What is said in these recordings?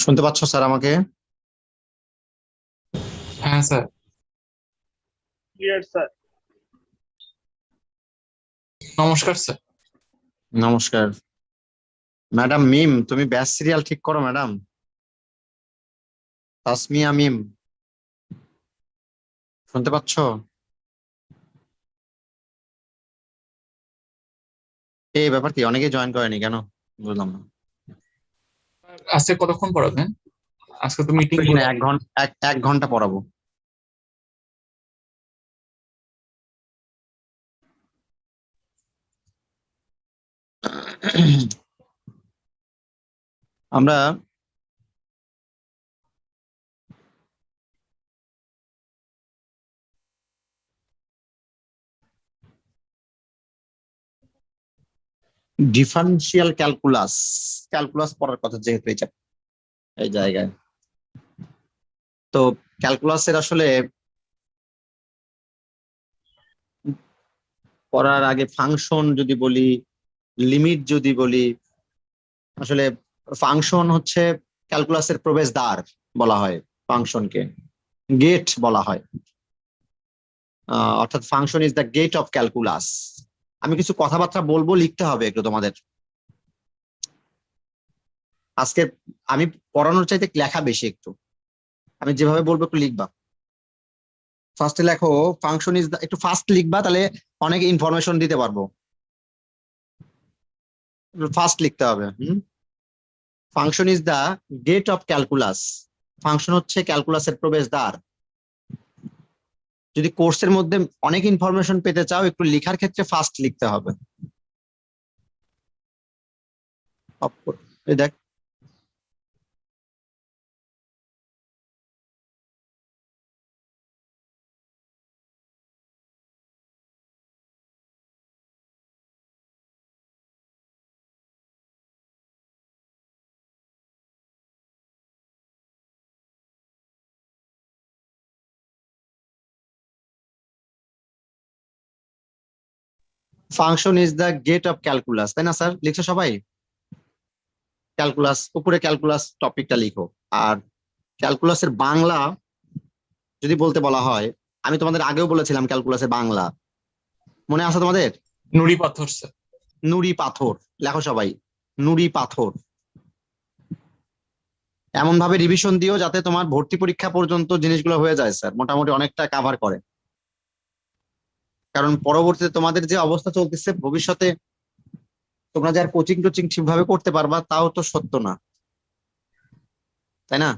শুনতে পাচ্ছ স্যার আমাকে? হ্যাঁ স্যার। Clear sir. নমস্কার স্যার। নমস্কার। ম্যাডাম মিম, তুমি ব্যাচ সিরিয়াল ঠিক করো ম্যাডাম। তাসমিয়া মিম, শুনতে পাচ্ছ? এই ব্যাপার কি, অনেকেই জয়েন করেনি কেন বুঝলাম না। আজকে কতক্ষণ পড়াবেন? আজকে তো মিটিং বেশি না, 1 ঘন্টা, এক ঘন্টা পড়াবো। আমরা ডিফারেন্সিয়াল ক্যালকুলাস ক্যালকুলাস পড়ার কথা যেহেতু এই জায়গায়, তো ক্যালকুলাসের আসলে পড়ার আগে ফাংশন যদি বলি, লিমিট যদি বলি, আসলে ফাংশন হচ্ছে ক্যালকুলাসের প্রবেশদ্বার বলা হয়, ফাংশনকে গেট বলা হয়। অর্থাৎ function is the gate of calculus. আমি কিছু কথাবার্তা বলবো, লিখতে হবে একটু তোমাদের। আজকে আমি পড়ানোর চাইতে লেখা বেশি, একটু আমি যেভাবে বলবো একটু লিখবা। ফার্স্টে লেখো ফাংশন ইজ দ্য, একটু ফাস্ট লিখবা, তাহলে অনেক ইনফরমেশন দিতে পারবো। ফাস্ট লিখতে হবে। Function is the gate of calculus. Function হচ্ছে ক্যালকুলাসের প্রবেশদ্বার। যদি কোর্সের মধ্যে অনেক ইনফরমেশন পেতে চাও, একটু লেখার ক্ষেত্রে ফাস্ট লিখতে হবে। এই দেখ, function is the gate of calculus, তাই না স্যার? লিখছো সবাই? ক্যালকুলাস, উপরে ক্যালকুলাস টপিকটা লিখো। আর ক্যালকুলাসের বাংলা যদি বলতে বলা হয়, আমি তোমাদের আগেও বলেছিলাম ক্যালকুলাসের বাংলা, মনে আছে তোমাদের? নুড়ি পাথর স্যার। নুড়ি পাথর। লেখো সবাই, নুড়ি পাথর। এমন ভাবে রিভিশন দিও যাতে তোমার ভর্তি পরীক্ষা পর্যন্ত জিনিসগুলো হয়ে যায় স্যার, মোটামুটি অনেকটা কাভার করে। কারণ পরবর্তীতে তোমাদের যে অবস্থা চলতেছে, ভবিষ্যতে তোমরা যে আর কোচিং টোচিং ঠিকভাবে করতে পারবা তাও তো সত্য না, তাই না?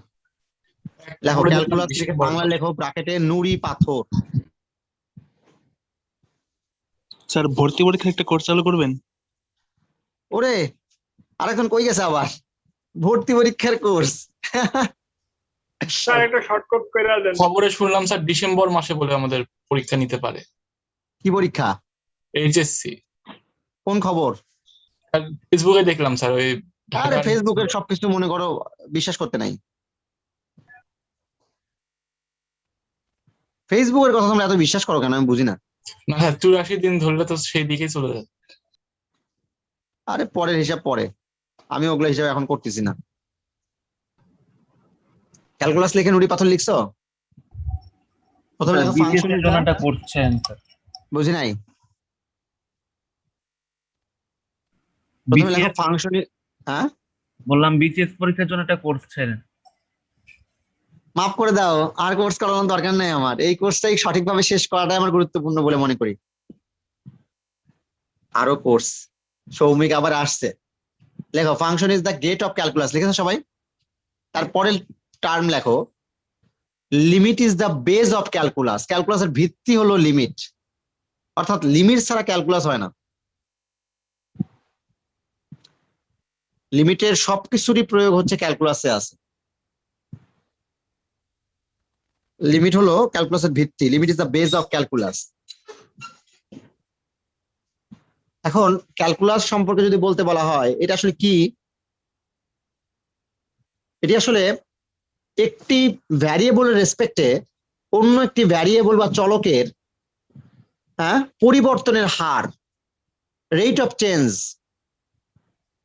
লেখো পড়ে দেখলাম ক্যালকুলাস লিখে ডিসেম্বর বাংলা মাসে। লেখো ব্র্যাকেটে নুড়ি পাথর। স্যার ভর্তি পরীক্ষা একটা কোর্স চালু করবেন? ওরে, আরেকজন কই গেছে আবার? ভর্তি পরীক্ষার কোর্স? স্যার একটা শর্টকাট করে দেন। খবরে শুনলাম স্যার ডিসেম্বর মাসে বলে আমাদের পরীক্ষা নিতে পারে। কি পরীক্ষা? এইচএসসি। কোন খবর? ফেসবুকে দেখলাম স্যার, ওই আরে ঢাকার। ফেসবুকের সবকিছু মনে করো বিশ্বাস করতে নাই। ফেসবুকের কথা তোমরা এত বিশ্বাস করো কেন আমি বুঝি না। না স্যার, 84 দিন ধরলে তো সেই দিকেই চলে যায়। আরে পরের হিসাব পরে, আমি ওগুলো হিসাব এখন করতেছি না। ক্যালকুলাস লিখে নুড়ি পাথর লিখছো? প্রথমে স্যার লেখো বিসিএস ফাংশন এর ইজ জন্য দা, একটা করছেন স্যার? বুঝি নাই। প্রথমে লেখো বিসিএস ফাংশন। হ্যাঁ, বললাম বিসিএস পরীক্ষার জন্য একটা করছেন। মাফ করে দাও, আর কোর্স করানোর দরকার নেই আমার। এই কোর্সটাই সঠিকভাবে শেষ করাটাই আমার গুরুত্বপূর্ণ বলে মনে করি। আরো কোর্স, সৌমিক আবার আসছে। লেখো function is the gate of calculus, লিখেছো সবাই? তারপরের টার্ম লেখো limit is the base of calculus. ক্যালকুলাসের ভিত্তি হলো লিমিট, অর্থাৎ লিমিট ছাড়া ক্যালকুলাস হয় না। লিমিটের সবকিছুরই প্রয়োগ হচ্ছে ক্যালকুলাসে আছে। লিমিট হলো ক্যালকুলাসের ভিত্তি, limit is the base of calculus. এখন ক্যালকুলাস সম্পর্কে যদি বলতে বলা হয়, এটা আসলে কি? এটি আসলে একটি ভ্যারিয়েবলের রেসপেক্টে অন্য একটি ভ্যারিয়েবল বা চলকের পরিবর্তনের হার, রেট অফ চেঞ্জ,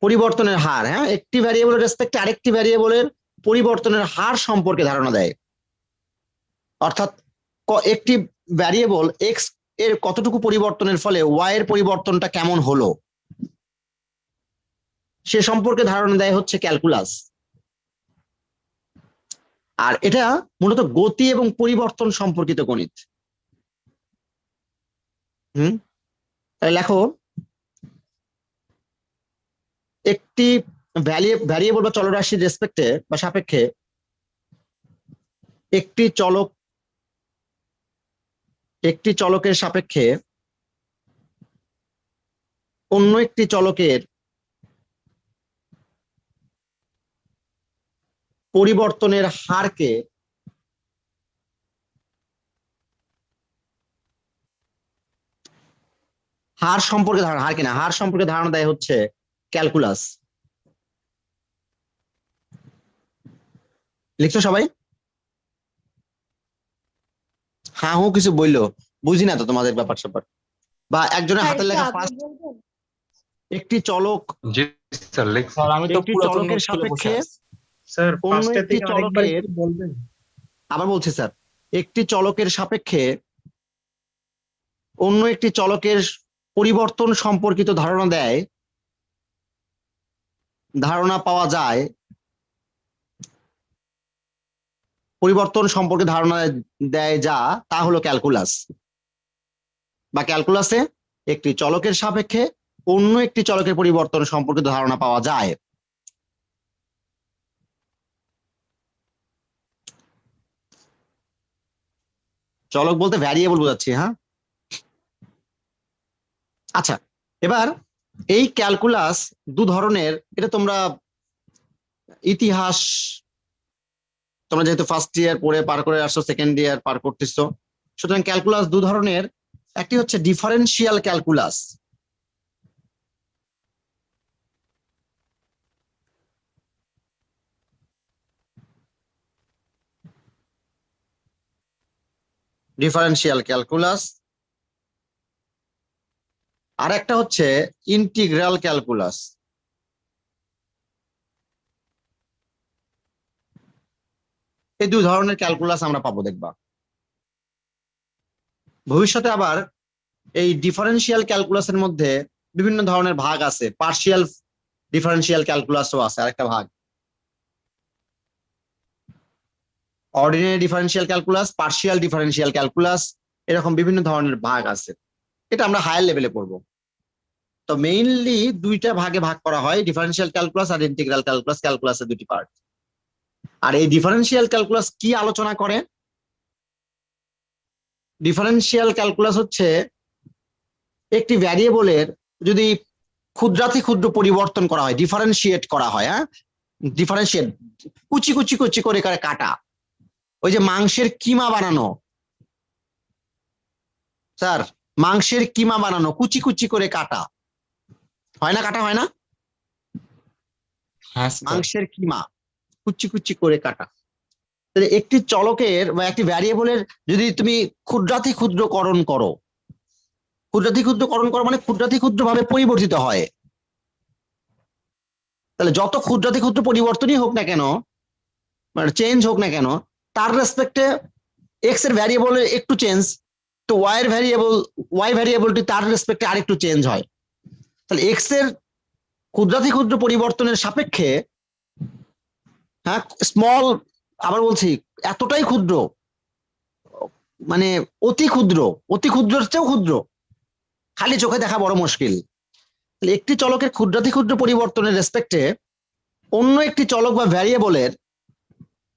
পরিবর্তনের হার। একটি ভ্যারিয়েবলের রেসপেক্টে আরেকটি ভ্যারিয়েবলের পরিবর্তনের হার সম্পর্কে ধারণা দেয়। অর্থাৎ একটি ভ্যারিয়েবল এক্স এর কতটুকু পরিবর্তনের ফলে ওয়াই এর পরিবর্তনটা কেমন হলো সে সম্পর্কে ধারণা দেয় হচ্ছে ক্যালকুলাস। আর এটা মূলত গতি এবং পরিবর্তন সম্পর্কিত গণিত। লেখো, একটি ভ্যারিয়েবল বা চলরাশির রেসপেক্টে বা সাপেক্ষে একটি চলকের সাপেক্ষে অন্য একটি চলকের পরিবর্তনের হারকে হার সম্পর্কে ধারণা দেয় হচ্ছে ক্যালকুলাস। লিখছো সবাই? হ্যাঁ হু কিছু বললো, বুঝি না তো তোমাদের ব্যাপার স্যাপার। বা একজনের হাতের লেখা ফার্স্ট একটি চলক জি স্যার, স্যার আমি তো একটি পুরাতন চলকের নোট খুলে বসে সাপেক্ষে আছি। স্যার অন্য ফার্স্টে একটি থেকে আরেকবার চলকের একটু বলবেন? আবার বলছি স্যার, একটি চলকের সাপেক্ষে অন্য একটি চলকের পরিবর্তন সম্পর্কিত ধারণা পাওয়া যায়, পরিবর্তন সম্পর্কে ধারণা দেয় যা তা হলো ক্যালকুলাস। বা ক্যালকুলাসে একটি চলকের সাপেক্ষে অন্য একটি চলকের পরিবর্তন সম্পর্কিত ধারণা পাওয়া যায়। চলক বলতে ভ্যারিয়েবল বোঝাচ্ছি। হ্যাঁ, আচ্ছা, এবার এই ক্যালকুলাস দু ধরনের। এটা তোমরা ইতিহাস, তোমরা যেহেতু ফার্স্ট ইয়ার পড়ে পার করে আসছো, সেকেন্ড ইয়ার পার করতেছো, সুতরাং ক্যালকুলাস দু ধরনের। একটি হচ্ছে ডিফারেন্সিয়াল ক্যালকুলাস। আর একটা হচ্ছে ইন্টিগ্রাল ক্যালকুলাস। এই দুই ধরনের ক্যালকুলাস আমরা পাবো, দেখবা ভবিষ্যতে। আবার এই ডিফারেন্সিয়াল ক্যালকুলাসের মধ্যে বিভিন্ন ধরনের ভাগ আছে। পার্শিয়াল ডিফারেন্সিয়াল ক্যালকুলাসও আছে আরেকটা ভাগ। Ordinary differential calculus, partial differential calculus, এরকম বিভিন্ন ধরনের ভাগ আছে। এটা আমরা হায়ার লেভেলে পড়বো। তো মেইনলি দুইটা ভাগে ভাগ করা হয়, ডিফারেন্সিয়াল ক্যালকুলাস আর ইন্টিগ্রাল ক্যালকুলাস। ক্যালকুলাসের দুটি পার্ট। আর এই ডিফারেন্সিয়াল ক্যালকুলাস কি আলোচনা করে? ডিফারেন্সিয়াল ক্যালকুলাস হচ্ছে একটি ভ্যারিয়েবলের যদি ক্ষুদ্রাতি ক্ষুদ্র পরিবর্তন করা হয়, ডিফারেন্সিয়েট করা হয়। হ্যাঁ, ডিফারেন্সিয়েট, কুচি কুচি কুচি করে কাটা। ওই যে মাংসের কিমা বানানো, স্যার মাংসের কিমা বানানো, কুচি কুচি করে কাটা হয় না? কাটা হয় না? হ্যাঁ স্যার। মাংসের কিমা কুচি কুচি করে কাটা। তাহলে একটি চলকের বা একটি ভ্যারিয়েবলের যদি তুমি ক্ষুদ্রাতি ক্ষুদ্রকরণ করো, মানে ক্ষুদ্রাতি ক্ষুদ্র ভাবে পরিবর্তিত হয়, তাহলে যত ক্ষুদ্রাতি ক্ষুদ্র পরিবর্তনই হোক না কেন, মানে চেঞ্জ হোক না কেন, তার রেসপেক্টে এক্স এর ভ্যারিয়েবলের একটু চেঞ্জ, তো ওয়াই ভ্যারিয়েবলটি তার রেসপেক্টে আরেকটু চেঞ্জ হয়। তাহলে এক্স এর ক্ষুদ্রাতি ক্ষুদ্র পরিবর্তনের সাপেক্ষে, হ্যাঁ স্মল, আবার বলছি এতটাই ক্ষুদ্র, মানে অতি ক্ষুদ্রের চেয়েও ক্ষুদ্র, খালি চোখে দেখা বড় মুশকিল। তাহলে একটি চলকের ক্ষুদ্রাতি ক্ষুদ্র পরিবর্তনের রেসপেক্টে অন্য একটি চলক বা ভ্যারিয়েবলের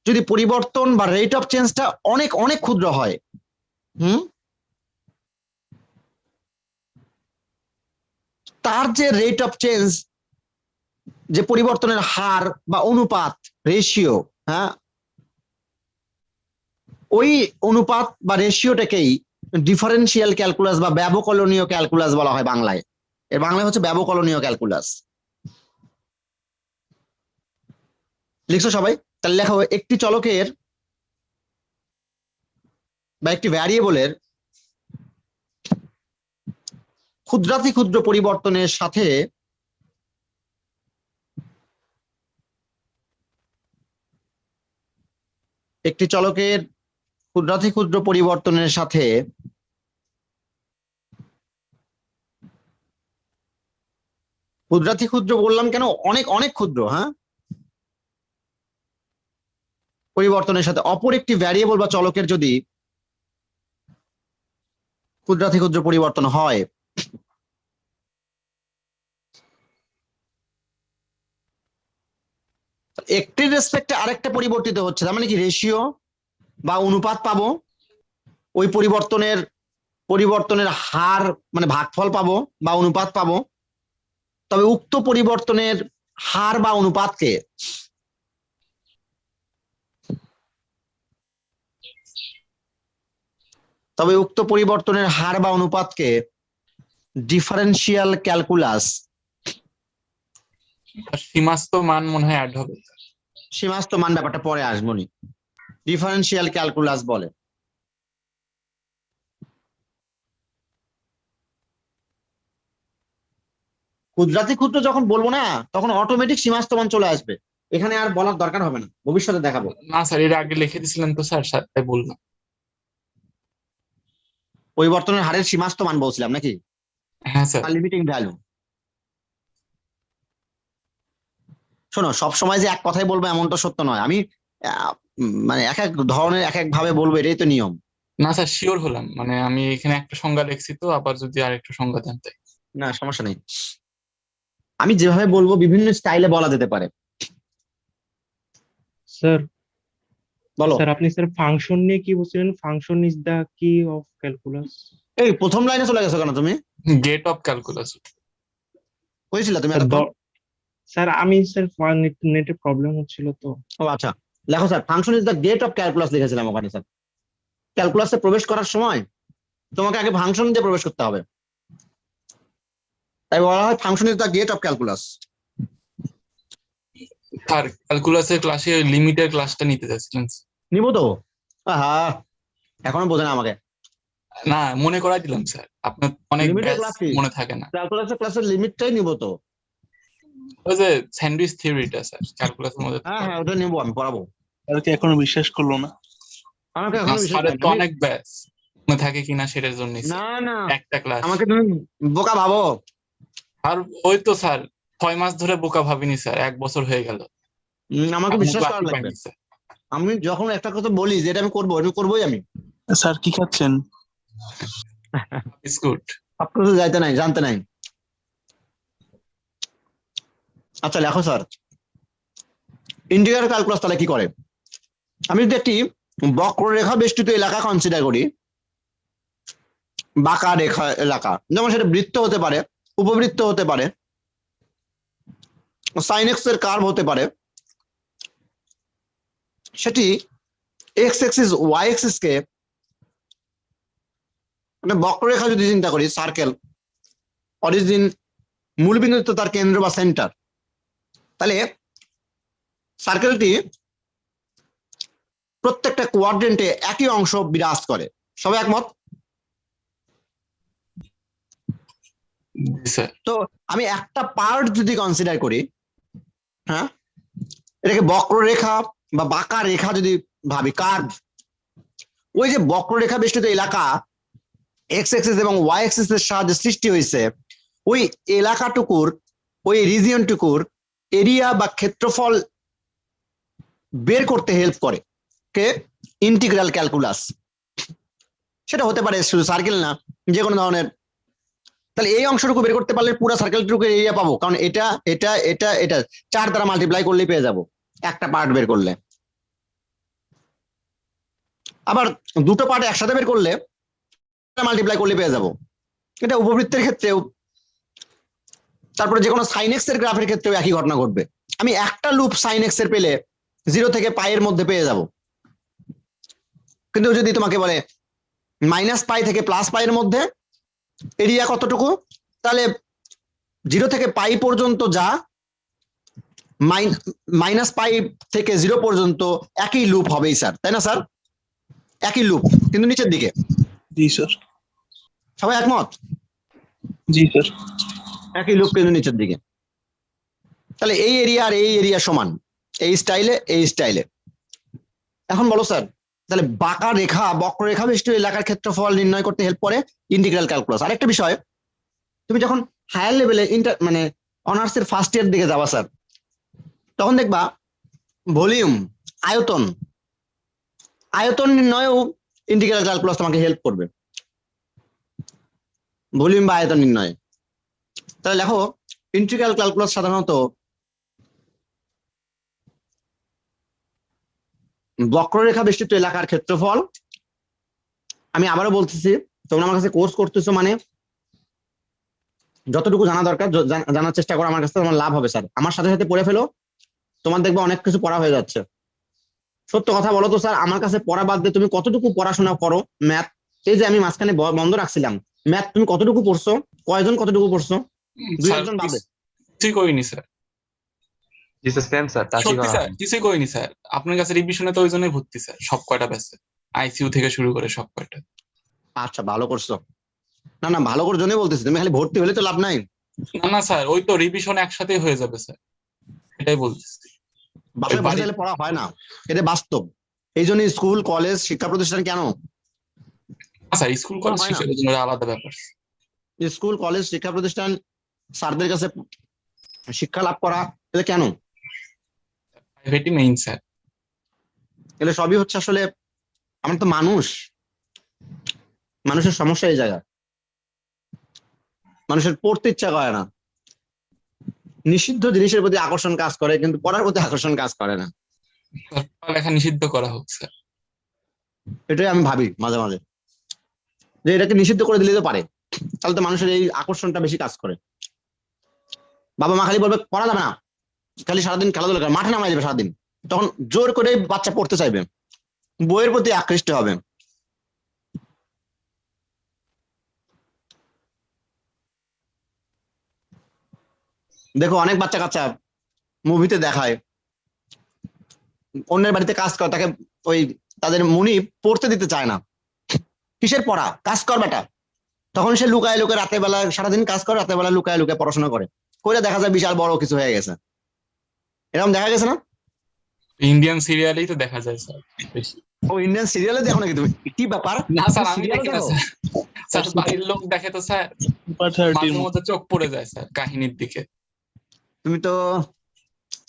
যদি পরিবর্তন বা রেট অফ চেঞ্জটা অনেক অনেক ক্ষুদ্র হয়, তার যে রেট অফ চেঞ্জ, যে পরিবর্তনের হার বা অনুপাত, রেশিও, হ্যাঁ ওই অনুপাত বা রেশিওটাকেই ডিফারেন্সিয়াল ক্যালকুলাস বা ব্যবকলনীয় ক্যালকুলাস বলা হয় বাংলায়। এর বাংলায় হচ্ছে ব্যবকলনীয় ক্যালকুলাস। লিখছো সবাই? তাহলে লেখো, একটি চলকের বা একটি ভ্যারিয়েবলের ক্ষুদ্রাতি ক্ষুদ্র পরিবর্তনের সাথে একটি চলকের ক্ষুদ্রাতি ক্ষুদ্র পরিবর্তনের সাথে ক্ষুদ্রাতি ক্ষুদ্র বললাম কেন, অনেক অনেক ক্ষুদ্র, হ্যাঁ, পরিবর্তনের সাথে অপর একটি ভ্যারিয়েবল বা চলকের যদি ক্ষুদ্রাতি ক্ষুদ্র পরিবর্তন হয়, একটির রেসপেক্টে আরেকটা পরিবর্তিত হচ্ছে, তার মানে কি রেশিও বা অনুপাত পাবো, ওই পরিবর্তনের হার মানে ভাগফল পাবো বা অনুপাত পাবো। তবে উক্ত পরিবর্তনের হার বা অনুপাতকে ডিফারেন্সিয়াল ক্যালকুলাস, সীমাস্ত মান মনে হয় অ্যাড হবে। সীমাস্ত মান ব্যাপারটা পরে আসবনি, ডিফারেন্সিয়াল ক্যালকুলাস বলে। ক্ষুদ্রাতি ক্ষুদ্র যখন বলবো না, তখন অটোমেটিক সীমাস্ত মান চলে আসবে, এখানে আর বলার দরকার হবে না, ভবিষ্যতে দেখাবো। না স্যার, এর আগে লিখে দিছিলেন তো স্যার, তাই বললাম। পরিবর্তনের হারের সীমাস্ত মান বলছিলাম নাকি, হ্যাঁ স্যার। Limiting value. শোনো, সব সময় যে এক কথাই বলবো এমনটা সত্য নয়, আমি মানে এক এক ধরনের এক এক ভাবে বলবো, এটাই তো নিয়ম। না স্যার, শিওর হলাম, মানে আমি এখানে একটা সংজ্ঞা লিখছি তো, আবার যদি আরেকটা সংজ্ঞা দেন তাই। না সমস্যা নেই, আমি যেভাবে বলবো বিভিন্ন স্টাইলে বলা যেতে পারে। স্যার বলো। স্যার আপনি স্যার ফাংশন নিয়ে কি বলছিলেন? Function is the key of calculus. এই প্রথম লাইনে চলে গেছো কেন তুমি? Gate of calculus. হয়েছিল তুমি স্যার এতক্ষণ? স্যার আমি স্যার নেটের প্রবলেম হচ্ছিল তো। ও আচ্ছা, লেখো sir, function is the gate of calculus লিখেছিলাম ওখানে স্যার। ক্যালকুলাসে প্রবেশ করার সময় তোমাকে আগে ফাংশন দিয়ে প্রবেশ করতে হবে, তাই বলা হয় function is the gate of calculus. Sir ক্যালকুলাসের ক্লাসে লিমিটের ক্লাসটা নিতে চাচ্ছিলেন। নিব তো, আহা এখনো বোঝে না আমাকে। না, মনে করাই দিলাম স্যার, আপনার অনেক লিমিটের ব্যাচ ক্লাস কি? মনে থাকে না। ক্যালকুলাসের ক্লাসের লিমিটটাই নিব তো। ওই যে স্যান্ডউইচ থিওরিটা স্যার, ক্যালকুলাসের মধ্যে হ্যাঁ হ্যাঁ, ওটা নিবো, আমি পড়াবো। আর কি এখনো বিশ্বাস করলো না? আমাকে এখনো বিশ্বাস স্যারের হয় তো না। অনেক ব্যাচ মনে থাকে কিনা সেটার জন্য না না, একটা ক্লাস। আমাকে তুমি বোকা ভাবো। আর ওই তো স্যার 6 মাস ধরে বোকা ভাবিনি স্যার, 1 বছর হয়ে গেল। আমাকে এখনো বিশ্বাস করা ক্লাসই লাগবে। পাইনি স্যার। আমি যখন একটা কথা বলি যে এটা আমি করবো, এটা করবোই আমি। স্যার কি খাচ্ছেন? বিস্কুট। সবকিছু যাইতে নাই, জানতে নাই। আচ্ছা লেখো স্যার, ইন্টিগ্রাল ক্যালকুলাস তাহলে কি করে? আমি যদি একটি বক্ররেখা বেষ্টিত এলাকা কনসিডার করি, বাঁকা রেখা এলাকা, যেমন সেটা বৃত্ত হতে পারে, উপবৃত্ত হতে পারে, সাইন এক্স এর কার্ভ হতে পারে, সেটি এক্স এক্সিস ওয়াই এক্সিস কে মানে বক্ররেখা যদি চিন্তা করি, সার্কেল, অরিজিন মূলবিন্দু তো তার কেন্দ্র বা সেন্টার, তাহলে সার্কেলটি প্রত্যেকটা কোয়াড্রেন্টে একই অংশ বিরাজ করে। সবাই একমত? স্যার তো আমি একটা পার্ট যদি কনসিডার করি, হ্যাঁ, এটাকে বক্ররেখা বা বাঁকা রেখা যদি ভাবি, কার্ভ, ওই যে বক্ররেখা বেষ্টিত এলাকা এক্স এক্সিস এবং ওয়াই এক্সিস এর সাহায্যে সৃষ্টি হয়েছে, ওই এলাকাটুকুর, ওই রিজিয়নটুকুর এরিয়া বা ক্ষেত্রফল বের করতে হেল্প করে কে? Integral calculus. সেটা হতে পারে শুধু সার্কেল না, যে কোনো ধরনের। তাহলে এই অংশটুকু বের করতে পারলে পুরো সার্কেলটুকু এরিয়া পাবো, কারণ এটা এটা এটা এটা 4 দ্বারা মাল্টিপ্লাই করলেই পেয়ে যাব একটা পার্ট বের করলে। আবার দুটো পার্ট একসাথে বের করলে মাল্টিপ্লাই করলে পেয়ে যাব। এটা উপবৃত্তের ক্ষেত্রেও, তারপরে যে কোনো সাইন এক্স এর গ্রাফের ক্ষেত্রেও একই ঘটনা ঘটবে। আমি একটা লুপ সাইন এক্স এর পেলে 0 থেকে পাই-এর মধ্যে পেয়ে যাব, কিন্তু যদি তোমাকে বলে -পাই থেকে +পাই-এর মধ্যে এরিয়া কতটুকু, তাহলে 0 থেকে পাই পর্যন্ত যা, -পাই থেকে 0 পর্যন্ত একই লুপ হবেই স্যার, তাই না স্যার? একই লুপ কিন্তু নিচের দিকে। জি স্যার। সবাই একমত? জি স্যার। একই লুপ কিন্তু নিচের দিকে। তাহলে এই এরিয়া আর এই এরিয়া সমান, এই স্টাইলে এই স্টাইলে। এখন বলো স্যার, তাহলে বাঁকা রেখা বক্ররেখা বেষ্টিত এলাকার ক্ষেত্রফল নির্ণয় করতে হেল্প করে ইন্টিগ্রাল ক্যালকুলাস। আরেকটা বিষয়, তুমি যখন হায়ার লেভেলে মানে অনার্স এর ফার্স্ট ইয়ার দিকে যাবা স্যার, তখন দেখবা ভলিউম, আয়তন, আয়তন নির্ণয়েও ইন্টিগ্রাল ক্যালকুলাস তোমাকে হেল্প করবে, ভলিউম বা আয়তন নির্ণয়। তাহলে দেখো ইন্টিগ্রাল ক্যালকুলাস সাধারণত বক্ররেখা বেষ্টিত এলাকার ক্ষেত্রফল, আমি আবারও বলতেছি, তোমরা আমার কাছে কোর্স করতেছো মানে যতটুকু জানা দরকার জানার চেষ্টা করো, আমার কাছে তোমার লাভ হবে স্যার। আমার সাথে সাথে পড়ে ফেলো, তোমার দেখবে অনেক কিছু পড়া হয়ে যাচ্ছে। সত্য কথা বলো তো স্যার, আমার কাছে পড়া বাদ দিয়ে তুমি কতটুকু পড়াশোনা করো ম্যাথ? এই যে আমি মাঝখানে বন্ধ রাখছিলাম, ম্যাথ তুমি কতটুকু পড়ছো? কয়জন কতটুকু পড়ছো? দুই স্যার একজন বাদে। কিছুই করিনি স্যার, জি স্যার, সেম স্যার, টাচই সত্যি করা স্যার হয়নি। কিছুই করিনি স্যার। আপনার কাছে রিভিশনে তো ওই জন্যই ভর্তি স্যার, সব কয়টা ব্যাচে আইসিইউ থেকে শুরু করে সব কয়টা। আচ্ছা ভালো করছো, না না ভালো করে জন্যই বলতেছি, তুমি খালি ভর্তি হলে তো লাভ নাই। না না স্যার, ওই তো রিভিশন একসাথেই হয়ে যাবে স্যার, এটাই বলতেছি। বাসায় বসে থাকলে পড়া হয় না, এটা বাস্তব। এই জন্য স্কুল কলেজ শিক্ষা প্রতিষ্ঠান কেন, আচ্ছা স্কুল কলেজ হয় না। শিক্ষার জন্য আলাদা ব্যাপার। স্কুল কলেজ শিক্ষা প্রতিষ্ঠান স্যারদের কাছে শিক্ষা লাভ করা, এটা কেন? প্রাইভেটই মেইন স্যার। এগুলো সবই হচ্ছে আসলে, আমরা তো মানুষ, মানুষের সমস্যা এই জায়গা, মানুষের পড়তে ইচ্ছা করে না, নিষিদ্ধ জিনিসের প্রতি আকর্ষণ কাজ করে কিন্তু পড়ার প্রতি আকর্ষণ কাজ করে না। পড়ালেখা নিষিদ্ধ করা হোক স্যার। এটাই আমি ভাবি মাঝে মাঝে, যে এটাকে নিষিদ্ধ করে দিলে তো পারে, তাহলে তো মানুষের এই আকর্ষণটা বেশি কাজ করে। বাবা মা খালি বলবে পড়া যাবে না, খালি সারাদিন খেলাধুলা করে মাঠে নামাই দেবে সারাদিন, তখন জোর করে বাচ্চা পড়তে চাইবে, বইয়ের প্রতি আকৃষ্ট হবে। দেখো অনেক বাচ্চা কাচ্চা মুভিতে দেখায় অন্যের বাড়িতে কাজ করে, তাকে ওই তাদের মুনি পড়তে দিতে চায় না, কিসের পড়া, কাজ কর বেটা, তখন সে লুকায় লুকায় রাতের বেলা সারাদিন কাজ করে, রাতের বেলা লুকায় লুকায় পড়াশোনা করে, করে দেখা যায় বিশাল বড় কিছু হয়ে গেছে। এরকম দেখা গেছে না? ইন্ডিয়ান সিরিয়ালেই তো দেখা যায় স্যার বেশি। ও ইন্ডিয়ান সিরিয়ালে দেখো নাকি তুমি? কি ব্যাপার? না স্যার আমি সিরিয়াল দেখি না দেখো? স্যার, স্যার বাড়ির লোক দেখে তো স্যার, সুপার 13 মাঝে মধ্যে চোখ পড়ে যায় স্যার কাহিনীর দিকে। তুমি তো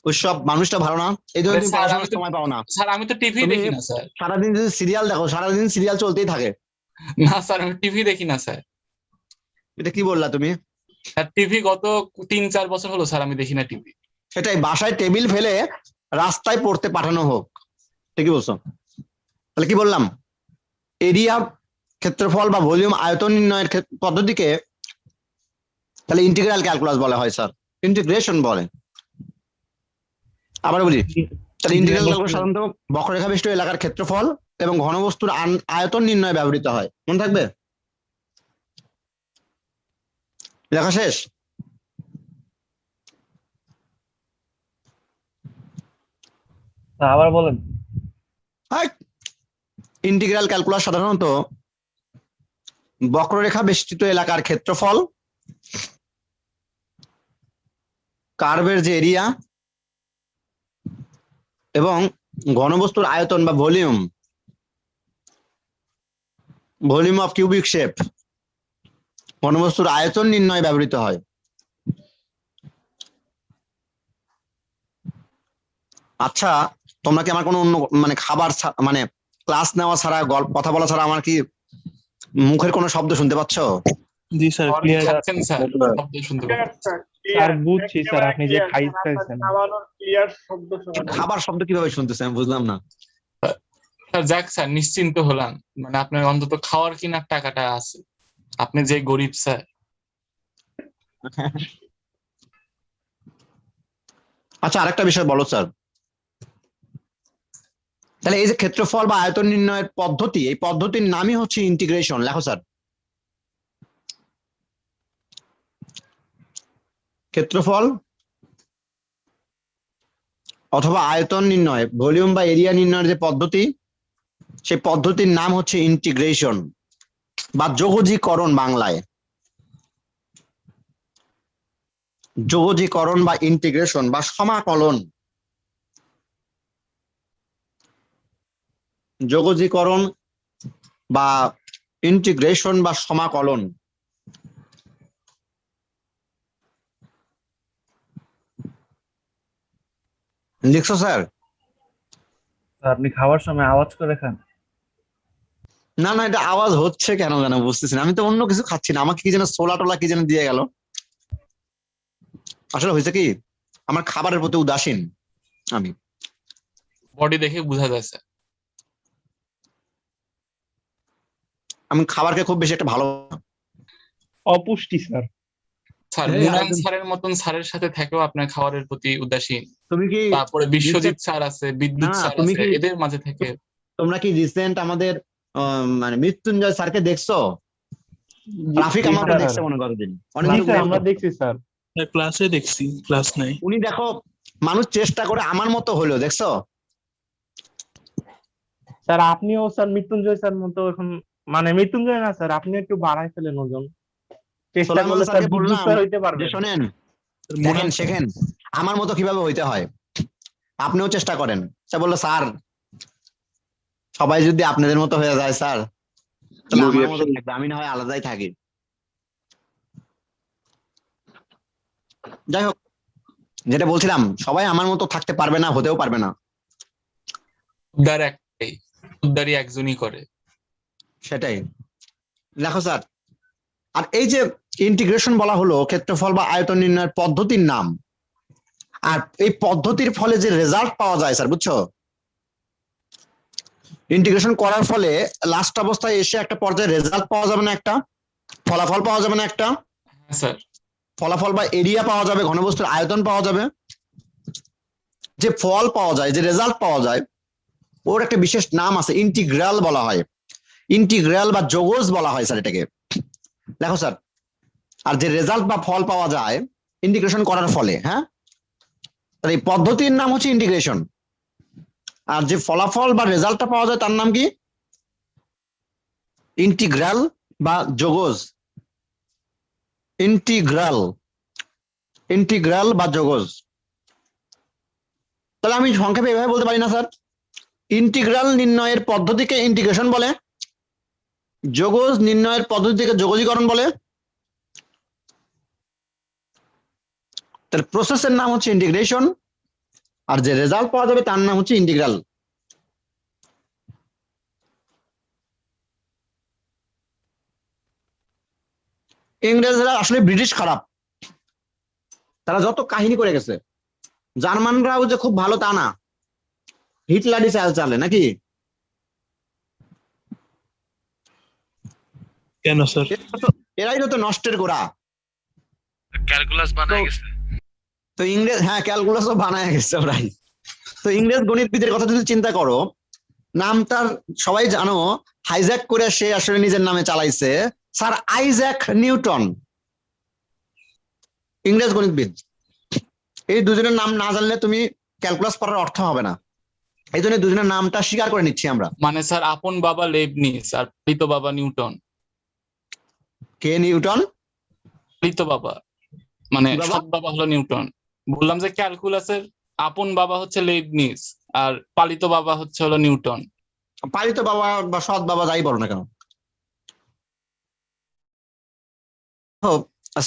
ওইসব মানুষটা ভালো না, এই জন্য আরে তুমি স্যার, পড়াশোনার আমি তো- সময় পাও না। স্যার আমি তো টিভি তুমি দেখি না স্যার। সারাদিন যদি সিরিয়াল দেখো, সারাদিন সিরিয়াল চলতেই থাকে। না স্যার আমি টিভি দেখি না স্যার। এটা কি বললা তুমি? স্যার টিভি গত 3-4 বছর হলো স্যার আমি দেখি না টিভি। সেটাই, বাসায় টেবিল ফেলে রাস্তায় পড়তে পাঠানো হোক, ঠিকই বলছো। তাহলে কি বললাম, এরিয়া, ক্ষেত্রফল বা ভলিউম, আয়তন নির্ণয়ের পদ্ধতিকে তাহলে ইন্টিগ্রাল ক্যালকুলাস বলা হয় স্যার, ইন্টিগ্রেশন বলে। আবার বলি, তাহলে ইন্টিগ্রাল ক্যালকুলাস সাধারণত বক্ররেখা বেষ্টিত এলাকার ক্ষেত্রফল এবং ঘনবস্তুর আয়তন নির্ণয়ে ব্যবহৃত হয়। মনে থাকবে? লেখা শেষ? আবার বলেন। ইন্টিগ্রাল ক্যালকুলাস সাধারণত বক্ররেখা বেষ্টিত এলাকার ক্ষেত্রফল, কার্ভের যে এরিয়া এবং ঘনবস্তুর আয়তন বা volume, volume of cubic shape, ঘনবস্তুর আয়তন নির্ণয়ে ব্যবহৃত হয়। আচ্ছা, তোমরা কি আমার কোনো অন্য মানে খাবার মানে ক্লাস নেওয়া ছাড়া গল্প কথা বলা ছাড়া আমার কি মুখের কোনো শব্দ শুনতে পাচ্ছ? জি স্যার, খাবার ক্লিয়ার। খাচ্ছেন স্যার, শব্দ শুনতে পাচ্ছি। স্যার বুঝছি স্যার, আপনি যে খাইতেছেন। খাওয়ানোর ক্লিয়ার শব্দ শোনা যায়। খাবার শব্দ কিভাবে শুনতেছে আমি বুঝলাম না। স্যার যাক স্যার নিশ্চিন্ত হলাম, মানে আপনার অন্তত খাওয়ার কেনার টাকাটা আছে, আপনি যে গরিব স্যার। আচ্ছা আরেকটা বিষয় বলো স্যার, তাহলে এই যে ক্ষেত্রফল বা আয়তন নির্ণয়ের পদ্ধতি, এই পদ্ধতির নামই হচ্ছে ইন্টিগ্রেশন। লেখো স্যার, ক্ষেত্রফল অথবা আয়তন নির্ণয়, ভলিউম বা এরিয়া নির্ণয়ের যে পদ্ধতি, সেই পদ্ধতির নাম হচ্ছে ইন্টিগ্রেশন বা যোগজীকরণ বাংলায়। যোগজীকরণ বা ইন্টিগ্রেশন বা সমাকলন। যোগজীকরণ বা ইন্টিগ্রেশন বা সমাকলন। লিখছো স্যার? আপনি খাওয়ার সময় আওয়াজ করে খান? না না, এটা আওয়াজ হচ্ছে কেন যেন বুঝতেছি না। আমি তো অন্য কিছু খাচ্ছি না, আমাকে কি যেন ছোলা টোলা কি যেন দিয়ে গেল। আসলে হয়েছে কি, আমার খাবারের প্রতি উদাসীন আমি। বডি দেখে বোঝা যায় স্যার। আমি খাবারকে খুব বেশি একটা ভালো। অপুষ্টি স্যার। স্যার এই মুনান একদম। স্যারের মতন স্যারের সাথে থেকেও আপনার খাবারের প্রতি উদাসীন। তুমি কি তারপরে বিশ্বজিৎ স্যার আছে, বিদ্যুৎ না, স্যার তুমি আছে, কি- এদের মাঝে থেকে তোমরা কি রিসেন্ট আমাদের মানে মৃত্যুঞ্জয় স্যারকে দেখছো? রাফিক জি আমাকে স্যার। দেখছে মনে করো দিন, অনেক জি কিছু স্যার, বলতো। আমরা দেখছি স্যার। ক্লাসে দেখছি, ক্লাস নাই। উনি দেখো, মানুষ চেষ্টা করে আমার মতো হলো, দেখছো? স্যার আপনিও স্যার মৃত্যুঞ্জয় স্যার মতো এখন, মানে মৃত্যুঞ্জয় না স্যার, আপনি একটু বাড়াই ফেলেন ওজন। চেষ্টা সোলাইমান করলে স্যার স্যারকে বিদ্যুৎ বললাম স্যার হইতে যে পারবেন। শোনেন, দেখেন মুনান শেখেন আমার মতো কিভাবে হইতে হয়, আপনিও চেষ্টা করেন। সে বললো স্যার সবাই যদি আপনাদের মতো হয়ে যায় স্যার, তাহলে আমার মতো থাকবে, আমি না হয় আলাদাই থাকি। যাই হোক, যেটা বলছিলাম, সবাই আমার মতো থাকতে পারবে না, হতেও পারবে না। উদ্ধার একটাই, উদ্ধারই একজনই করে। সেটাই। দেখো স্যার, আর এই যে ইন্টিগ্রেশন বলা হলো ক্ষেত্রফল বা আয়তন নির্ণয়ের পদ্ধতির নাম, আর এই পদ্ধতির ফলে যে রেজাল্ট পাওয়া যায় স্যার, বুঝছো? ইন্টিগ্রেশন করার ফলে লাস্ট অবস্থায় এসে একটা পর্যায়ে রেজাল্ট পাওয়া যাবে না, একটা ফলাফল পাওয়া যাবে না, একটা হ্যাঁ স্যার। ফলাফল বা এরিয়া পাওয়া যাবে, ঘনবস্তুর আয়তন পাওয়া যাবে। যে ফল পাওয়া যায়, যে রেজাল্ট পাওয়া যায়, ওর একটা বিশেষ নাম আছে, ইন্টিগ্রাল বলা হয়, ইন্টিগ্রাল বা যোগজ বলা হয় স্যার এটাকে। দেখো স্যার, আর যে রেজাল্ট বা ফল পাওয়া যায় ইন্টিগ্রেশন করার ফলে, হ্যাঁ, তার এই পদ্ধতির নাম হচ্ছে ইন্টিগ্রেশন। আর যে ফলাফল বা রেজাল্টটা পাওয়া যায় তার নাম কি? ইন্টিগ্রাল বা যোগজ। ইন্টিগ্রাল, ইন্টিগ্রাল বা যোগজ। তাহলে আমি সংক্ষেপে এভাবে বলতে পারি না স্যার, ইন্টিগ্রাল নির্ণয়ের পদ্ধতিকে ইন্টিগ্রেশন বলে, যোগজ নির্ণয়ের পদ্ধতিকে যোগজীকরণ বলে। তার প্রসেসের নাম হচ্ছে ইন্টিগ্রেশন, আর যে রেজাল্ট পাওয়া যাবে তার নাম হচ্ছে ইন্টিগ্রাল। ইংরেজরা আসলে ব্রিটিশ খারাপ, তারা যত কাহিনী করে গেছে। জার্মানরাও যে খুব ভালো তা না, হিটলারই চাল চালে নাকি? কেন স্যার? এরাই তো নষ্টের গোড়া। ক্যালকুলাস বানায় গেছে। তো ইংরেজ, হ্যাঁ ক্যালকুলাসও বানায় গেছে ওরাই। তো ইংরেজ গণিতবিদের কথা যদি চিন্তা করো, নাম তার সবাই জানো, হাইজ্যাক করে সে আসলে নিজের নামে চালাইছে, স্যার আইজ্যাক নিউটন, ইংরেজ গণিতবিদ। এই দুজনের নাম না জানলে তুমি ক্যালকুলাস পড়ার অর্থ হবে না, এই জন্য দুজনের নামটা স্বীকার করে নিচ্ছি আমরা। মানে স্যার আপন বাবা লেবনিজ আর পালিত বাবা নিউটন। কে নিউটন? পালিত বাবা মানে কি বাবা? সৎ বাবা হলো নিউটন। বললাম যে ক্যালকুলাসের আপন বাবা হচ্ছে লেবনিজ আর পালিত বাবা হচ্ছে হলো নিউটন। পালিত বাবা বা সৎ বাবা যাই বলো না কেন,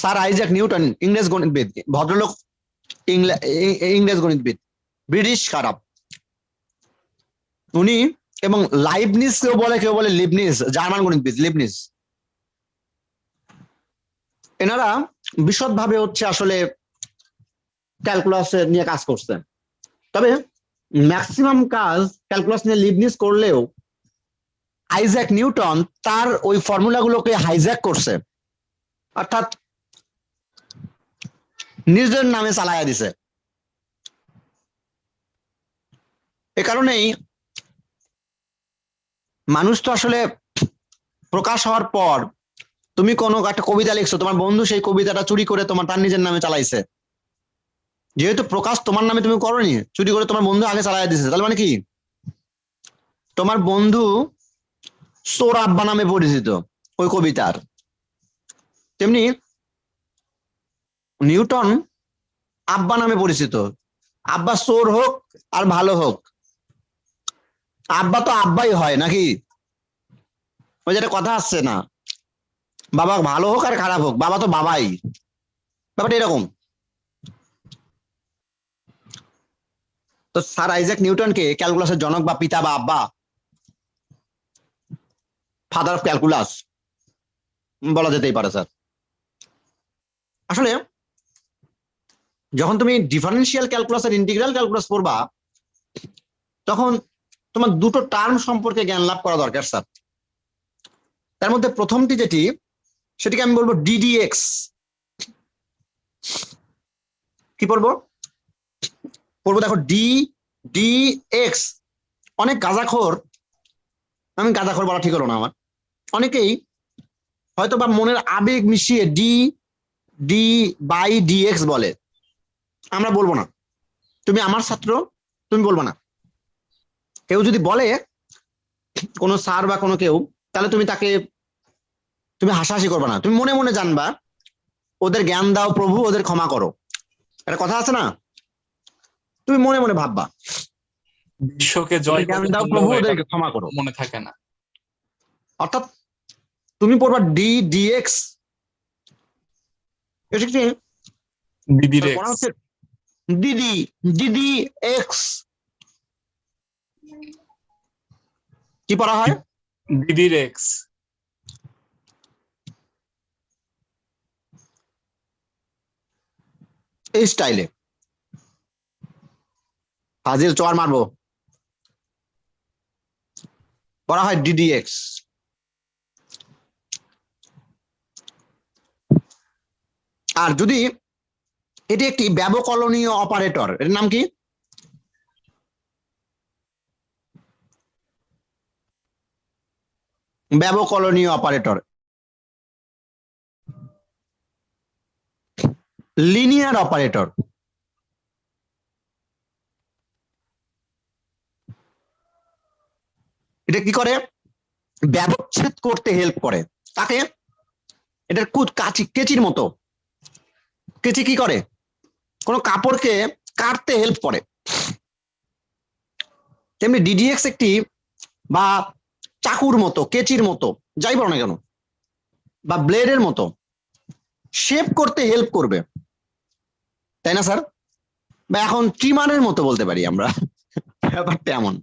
স্যার আইজ্যাক নিউটন ইংরেজ গণিতবিদ, ভদ্রলোক, ইংরেজ গণিতবিদ, ব্রিটিশ খারাপ উনি। এবং লাইবনিজ কেউ বলে লিবনিজ, জার্মান গণিতবিদ লিবনিজ। এনারা বিশদভাবে হচ্ছে আসলে ক্যালকুলাস নিয়ে কাজ করছেন, তবে ম্যাক্সিমাম কাজ ক্যালকুলাস নিয়ে লিবনিজ করলেও আইজ্যাক নিউটন তার ওই ফর্মুলাগুলোকে হাইজ্যাক করছে, অর্থাৎ নিজের নামে চালাইয়া দিছে। এ কারণেই মানুষ তো আসলে প্রকাশ হওয়ার পর, তুমি কোনো একটা কবিতা লিখছো, তোমার বন্ধু সেই কবিতাটা চুরি করে তার নিজের নামে চালাইছে, যেহেতু প্রকাশ তোমার নামে তুমি করোনি, চুরি করে তোমার বন্ধু আগে চালাই দিছে, তাহলে মানে কি তোমার বন্ধু চোর আব্বা নামে পরিচিত ওই কবিতার। তেমনি নিউটন আব্বা নামে পরিচিত, আব্বা চোর হোক আর ভালো হোক, আব্বা তো আব্বাই হয় নাকি? ওই যেটা কথা আসছে না, বাবা ভালো হোক আর খারাপ হোক, বাবা তো বাবাই। ব্যাপারটা এরকম। তো স্যার আইজাক নিউটনকে ক্যালকুলাসের জনক বা পিতা বা আব্বা, ফাদার অফ ক্যালকুলাস বলা যেতেই পারে স্যার। আসলে যখন তুমি ডিফারেন্সিয়াল ক্যালকুলাস আর ইন্টিগ্রাল ক্যালকুলাস পড়বা, তখন তোমার দুটো টার্ম সম্পর্কে জ্ঞান লাভ করা দরকার স্যার। তার মধ্যে প্রথমটি যেটি, সেটিকে আমি বলবো ডিডিএক্স। কি পড়বো? পড়বো দেখো ডিএক্স। অনেক গাঁজাখোর, আমি গাঁজাখোর বলা ঠিক হলো না আমার, অনেকেই হয়তো বা মনের আবেগ মিশিয়ে ডি বাই ডিএক্স বলে। আমরা বলবো না, তুমি আমার ছাত্র, তুমি বলবো না। কেউ যদি বলে কোনো স্যার বা কোনো কেউ, তাহলে তুমি তাকে তুমি হাসাহাসি করবে না, তুমি মনে মনে জানবা ওদের জ্ঞান দাও প্রভু, ওদের ক্ষমা করো, একটা কথা আছে না? তুমি মনে মনে ভাববা বিশ্বকে জয় জ্ঞান করতে দাও পারলেও প্রভু, এটা ওদেরকে ক্ষমা করো। মনে থাকে না। অর্থাৎ তুমি পড়বা ডিএক্স, এটা কি দিদির পড়া হচ্ছে ডিডি এক্স। কি পড়া হয়? দিদির এক্স। এই স্টাইলে ফাজিল চর মারবো, পড়া হয় ডিডিএক্স। আর যদি এটি একটি ব্যবকলনীয় অপারেটর, এর নাম কি? ব্যবকলনীয় অপারেটর, লিনিয়ার অপারেটর। এটা কি করে? ব্যবচ্ছেদ করতে হেল্প করে। তাকে এটার কেচির মতো। কেচি কি করে? কোনো কাপড়কে কাটতে হেল্প করে। তেমনি ডিডিএক্স একটি বা চাকুর মতো, কেচির মতো, যাই বলো না কেন, বা ব্লেডের মতো শেপ করতে হেল্প করবে, তাই না স্যার? বা এখন ট্রিমারের মতো বলতে পারি আমরা, ব্যাপারটা এমন।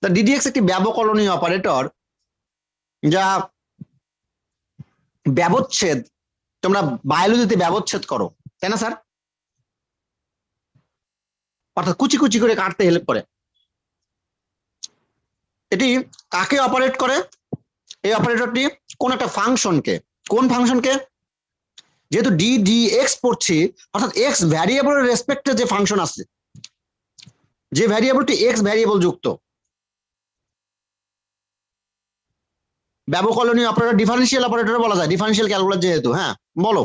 তা ডিডিএক্স একটি ব্যবকলনীয় অপারেটর, যা ব্যবচ্ছেদ, তোমরা বায়োলজিতে ব্যবচ্ছেদ করো, তাই না স্যার? অর্থাৎ কুচি কুচি করে কাটতে হেল্প করে। এটি কাকে অপারেট করে? এই অপারেটরটি কোন একটা ফাংশনকে, কোন ফাংশনকে? যেহেতু ডিডিএক্স পড়ছি, অর্থাৎ এক্স ভ্যারিয়েবলের রেসপেক্টে যে ফাংশন আছে, যে ভ্যারিয়েবলটি এক্স ভ্যারিয়েবল যুক্ত, ব্যবকলনীয় অপারেটর ডিফারেন্সিয়াল অপারেটর বলা যায়, ডিফারেন্সিয়াল ক্যালকুলাস যেহেতু। হ্যাঁ বলো,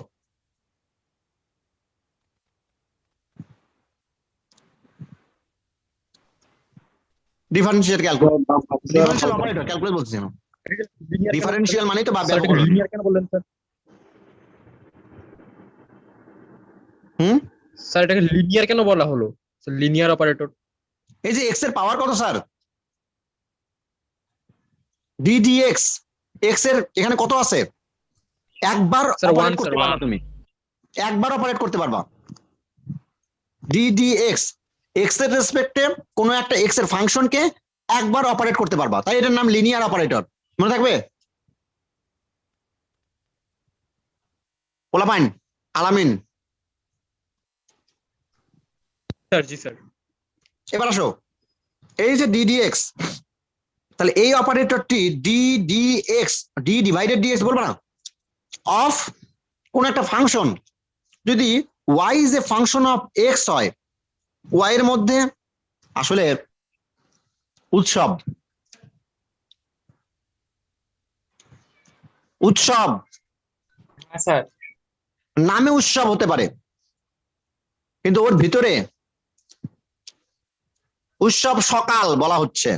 differential calculus, differential operator, calculus বলছি না, ডিফারেন্সিয়াল মানে তো বা ব্যবকলন। লিনিয়ার কেন বললেন স্যার? স্যার এটাকে লিনিয়ার কেন বলা হলো? Linear operator. এই যে এক্স এর পাওয়ার কত স্যার? ডিডিএক্স, এক্স এর এখানে কত আছে? একবার স্যার অপারেট 1 করতে স্যার পারবা, তুমি একবার অপারেট করতে পারবা। ডিডিএক্স, এক্স এর রেসপেক্টে কোন একটা এক্স এর ফাংশনকে একবার অপারেট করতে পারবা, তাই এটার নাম লিনিয়ার অপারেটর। মনে থাকবে? পোলাপাইন, আলামিন, স্যার। জি স্যার। এবার আসো, এই যে ডিডিএক্স, তাহলে এই অপারেটরটি ডিডিএক্স, ডি ডিভাইডেড ডিএক্স বলবো না, অফ কোন একটা ফাংশন, যদি Y is a function of X হয়, ওয়াই এর মধ্যে আসলে উৎসব, উৎসব হ্যাঁ স্যার। নামে উৎসব হতে পারে, কিন্তু ওর ভিতরে উৎসব সকাল বলা হচ্ছে,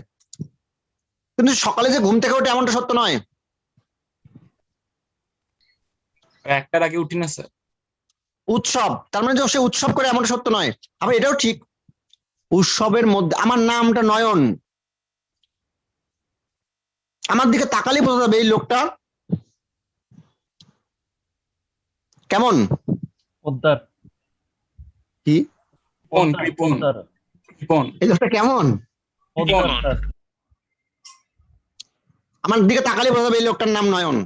কিন্তু সকালে যে ঘুম থেকে ওঠে এমনটা সত্য নয়। একটার আগে উঠি না স্যার। উৎসব তার মানে যে সে উৎসব করে এমনটা সত্য নয়। আবার এটাও ঠিক, উৎসবের মধ্যে, আমার নামটা নয়ন, আমার দিকে তাকালে বোঝা যাবে এই লোকটা কেমন। পোদ্দার কি কৃপণ কৃপণ পোদ্দার কৃপণ এই লোকটা কেমন? পোদ্দার স্যার। আমার দিকে তাকালে বোঝা যাবে এই লোকটার নাম নয়ন।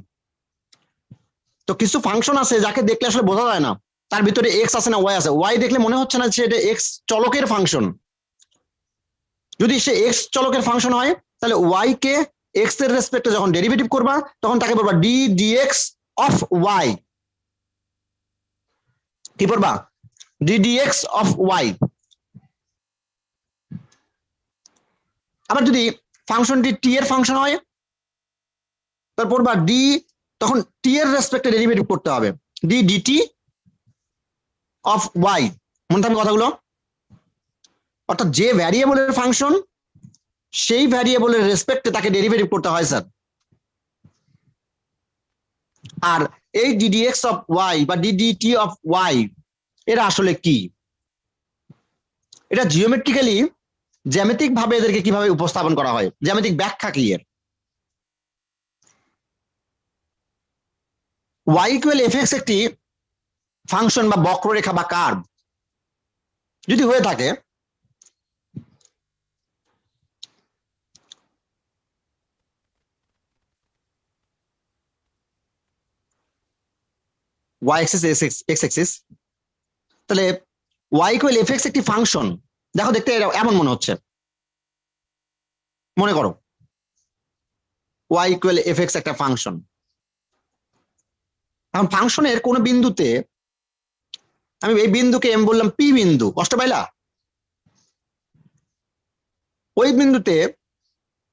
তো কিছু ফাংশন আছে যাকে দেখলে আসলে বোঝা যায় না তার ভিতরে এক্স আছে না ওয়াই আছে। ওয়াই দেখলে মনে হচ্ছে না যে এটা এক্স চলকের ফাংশন। যদি সে এক্স চলকের ফাংশন হয় তাহলে ওয়াই কে এক্স এর রেসপেক্টে যখন ডেরিভেটিভ করবা তখন তাকে বলবা ডি ডিএক্স অফ ওয়াই। কি পড়বা? D D X of Y. আবার যদি ফাংশনটি টি এর ফাংশন হয় তারপর বা ডি, তখন টি এর রেসপেক্টে ডেরিভেটিভ করতে হবে ডি ডিটি অফ ওয়াই। মনে থাকবে কথাগুলো। অর্থাৎ যে ভ্যারিয়েবলের ফাংশন সেই ভ্যারিয়েবলের রেসপেক্টে তাকে ডেরিভেটিভ করতে হয় স্যার। আর এই ডিডিএক্স অফ ওয়াই বা ডিডিটি অফ ওয়াই এরা আসলে কি? এটা জিওমেট্রিক্যালি জ্যামিতিক ভাবে এদেরকে কিভাবে উপস্থাপন করা হয়, জ্যামিতিক ব্যাখ্যা কি এর? ওয়াই ইকুয়াল এফ এক্স একটি ফাংশন বা বক্ররেখা বা কার্ভ যদি হয়ে থাকে ওয়াই এক্সিস এক্স এক্সিস, তাহলে ওয়াই ইকুয়াল এফ এক্স একটি ফাংশন। দেখো দেখতে এমন মনে হচ্ছে, মনে করো ওয়াই ইকুয়াল এফ এক্স একটা ফাংশন। এখন ফাংশনের কোন বিন্দুতে আমি এই বিন্দুকে এম বললাম পি বিন্দু, কষ্ট পাইলা? ওই বিন্দুতে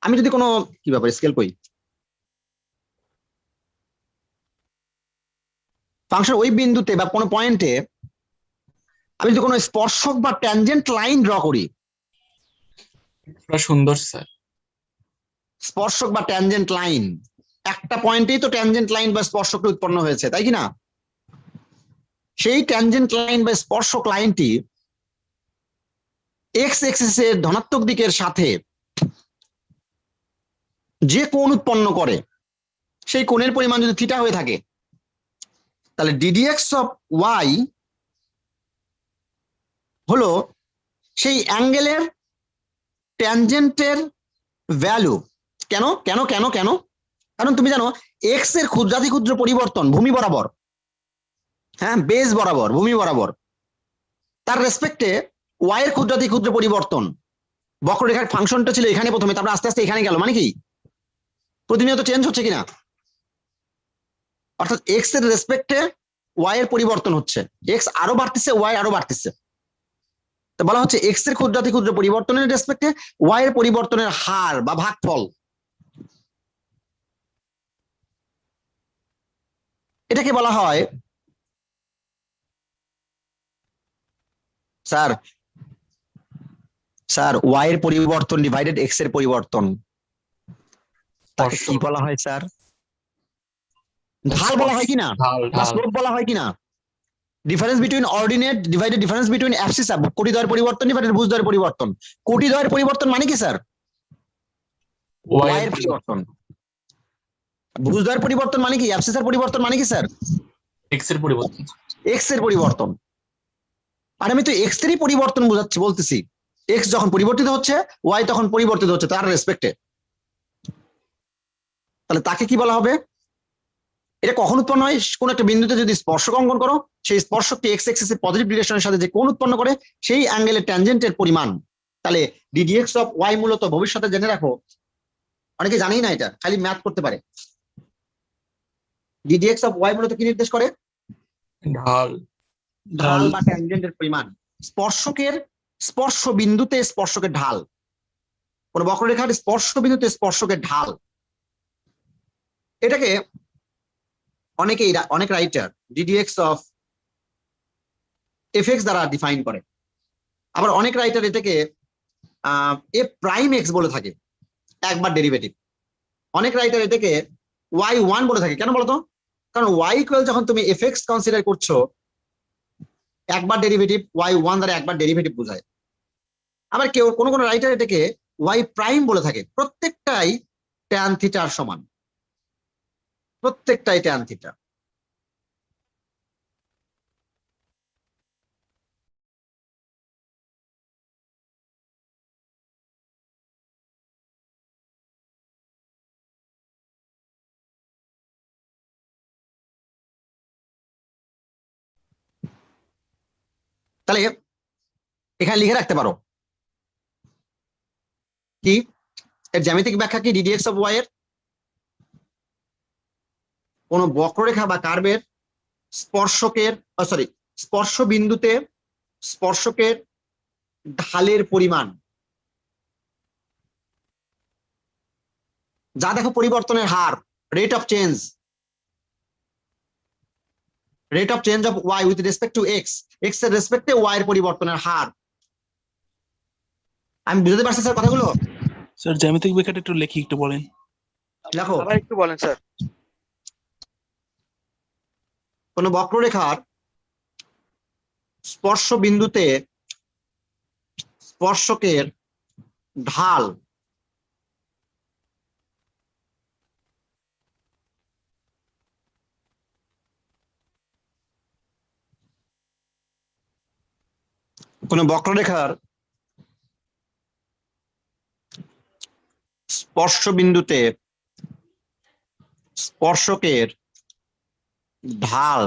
আমি যদি কোনো কি ব্যাপার স্কেল কই ফাংশন ওই বিন্দুতে বা কোনো পয়েন্টে আমি যদি কোনো স্পর্শক বা ট্যানজেন্ট লাইন ড্র করি, সুন্দর স্যার। স্পর্শক বা ট্যানজেন্ট লাইন একটা পয়েন্টেই তো ট্যানজেন্ট লাইন বা স্পর্শকটি উৎপন্ন হয়েছে, তাই কি না? সেই ট্যানজেন্ট লাইন বা স্পর্শক লাইনটি এক্স এক্সিসের ধনাত্মক দিকের সাথে যে কোণ উৎপন্ন করে সেই কোণের পরিমাণ যদি থিটা হয়ে থাকে তাহলে ডিডিএক্স অফ ওয়াই হলো সেই অ্যাঙ্গেলের ট্যানজেন্টের ভ্যালু। কেন কেন কেন কেন? কারণ তুমি জানো এক্স এর ক্ষুদ্রাতি ক্ষুদ্র পরিবর্তন ভূমি বরাবর, হ্যাঁ বেস বরাবর ভূমি বরাবর, তার রেসপেক্টে ওয়াই এর ক্ষুদ্রাতি ক্ষুদ্র পরিবর্তন। বক্ররেখার ফাংশনটা ছিল এখানে প্রথমে, তারপর আস্তে আস্তে এখানে গেল, মানে কি প্রতিনিয়ত চেঞ্জ হচ্ছে কিনা? অর্থাৎ এক্স এর রেসপেক্টে ওয়াই এর পরিবর্তন হচ্ছে, এক্স আরো বাড়তেছে ওয়াই আরো বাড়তেছে। তো বলা হচ্ছে এক্স এর ক্ষুদ্রাতি ক্ষুদ্র পরিবর্তনের রেসপেক্টে ওয়াই এর পরিবর্তনের হার বা ভাগফল। এটাকে বলা হয় স্যার স্যার ওয়াই এর পরিবর্তন ডিভাইডেড এক্স এর পরিবর্তন, তাকে কি বলা হয় স্যার? ঢাল বলা হয় কিনা ঢাল বা ঢাল স্লোপ বলা হয় কিনা? Difference between ordinate divided difference between abscissa, কোটিদ্বয়ের পরিবর্তন ডিভাইডেড ভুজদ্বয়ের পরিবর্তন। কোটিদ্বয়ের পরিবর্তন মানে কি স্যার? ওয়াই এর পরিবর্তন। ভুজদ্বয়ের পরিবর্তন মানে কি? অ্যাবসিসার পরিবর্তন মানে কি স্যার? এক্স এর পরিবর্তন। এক্স এর পরিবর্তন। আর আমি তো এক্স এরই পরিবর্তন বোঝাচ্ছি, বলতেছি এক্স যখন পরিবর্তিত হচ্ছে ওয়াই তখন পরিবর্তিত হচ্ছে তার রেসপেক্টে। তাহলে তাকে কি বলা হবে? এটা কখন উৎপন্ন হয়? কোন একটা বিন্দুতে যদি স্পর্শক অঙ্কন করো সেই স্পর্শকটি এক্স এক্সিস এর পজিটিভ ডিরেকশনের সাথে যে কোণ উৎপন্ন করে সেই অ্যাঙ্গেলের ট্যানজেন্টের পরিমাণ। তাহলে ডিডিএক্স অফ ওয়াই মূলত ভবিষ্যতে জেনে রাখো, অনেকে জানেই না এটা, খালি ম্যাথ করতে পারে। ডিডিএক্স অফ ওয়াই মূলত কি নির্দেশ করে? ঢাল ঢাল বা ট্যানজেন্টের পরিমাণ। স্পর্শকের স্পর্শ বিন্দুতে স্পর্শকের ঢাল, কোন বক্ররেখার স্পর্শ বিন্দুতে স্পর্শকের ঢাল। এটাকে অনেক writer ddx of F x দ্বারা ডিফাইন করে। আবার অনেক রাইটার এটাকে এ প্রাইম এক্স বলে থাকে, একবার ডেরিভেটিভ। অনেক রাইটার এটাকে ওয়াই ওয়ান বলে থাকে। কেন বলতো? কারণ ওয়াই ইকুয়াল যখন তুমি এফ এক্স কনসিডার করছো একবার ডেরিভেটিভ, ওয়াই ওয়ান দ্বারা একবার ডেরিভেটিভ বোঝায়। আবার কেউ কোন রাইটার এটাকে ওয়াই প্রাইম বলে থাকে। প্রত্যেকটাই ট্যান থিটার সমান, প্রত্যেকটাই ট্যান থিটা। তাহলে এখানে লিখে রাখতে পারো কি এর জ্যামিতিক ব্যাখ্যা কি, ডিডিএক্স অফ ওয়াই এর কোন বক্ররেখা বা কার্ভের স্পর্শকের স্পর্শ বিন্দুতে স্পর্শকের ঢালের পরিমাণ যা দেখো পরিবর্তনের হার, rate of change of y with respect to x, x এর রেসপেক্টে ওয়াই এর পরিবর্তনের হার। আমি বুঝতে পারছি স্যার কথাগুলো? স্যার জ্যামিতিক ব্যাখ্যাটা একটু লেখি, একটু বলেন। দেখো আবার একটু বলেন স্যার। কোন বক্ররেখার স্পর্শ বিন্দুতে স্পর্শকের ঢাল কোন বক্ররেখার স্পর্শ বিন্দুতে স্পর্শকের ঢাল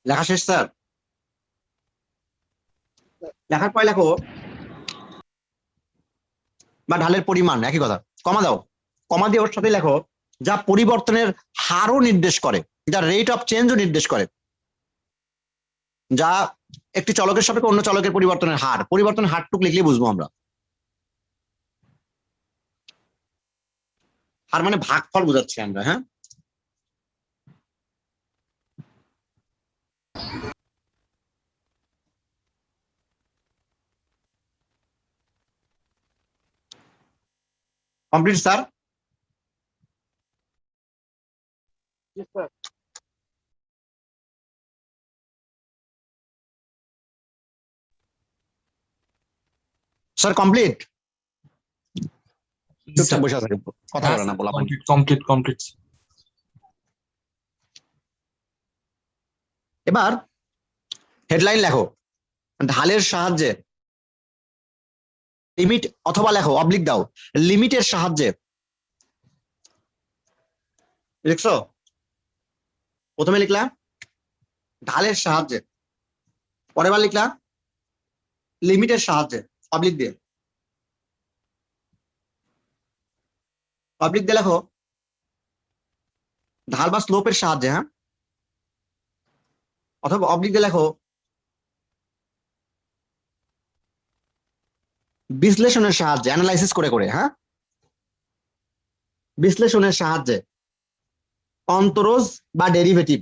লেখা শেষ স্যার? লেখার পরে লেখো বা ঢালের পরিমাণ একই কথা, কমা দাও, কমা দিয়ে ওর সাথে লেখো যা পরিবর্তনের হারও নির্দেশ করে, যা রেট অফ চেঞ্জও নির্দেশ করে, যা একটি চলকের সাপেক্ষে অন্য চলকের পরিবর্তনের হার, পরিবর্তনের হারটুক লিখলে বুঝবো আমরা। হার মানে ভাগফল বোঝাচ্ছি আমরা। হ্যাঁ, কমপ্লিট স্যার? Sir complete? চুপচাপ বসে থাকে, কথা বলে না, বলা কমপ্লিট। এবার হেডলাইন লেখো ঢালের সাহায্যে লিমিট, অথবা লেখো অবলিক দাও লিমিটের সাহায্যে। লিখছো? প্রথমে লিখলা ঢালের সাহায্যে, পরের বার লিখলা লিমিটের সাহায্যে অবলিক দিয়ে। অবলিক দিয়ে লেখো ঢাল বা স্লোপের সাহায্যে। হ্যাঁ, অথবা অবলিক দিয়ে লেখো বিশ্লেষণের সাহায্যে, অ্যানালাইসিস করে করে। হ্যাঁ, বিশ্লেষণের সাহায্যে অন্তরজ বা ডেরিভেটিভ,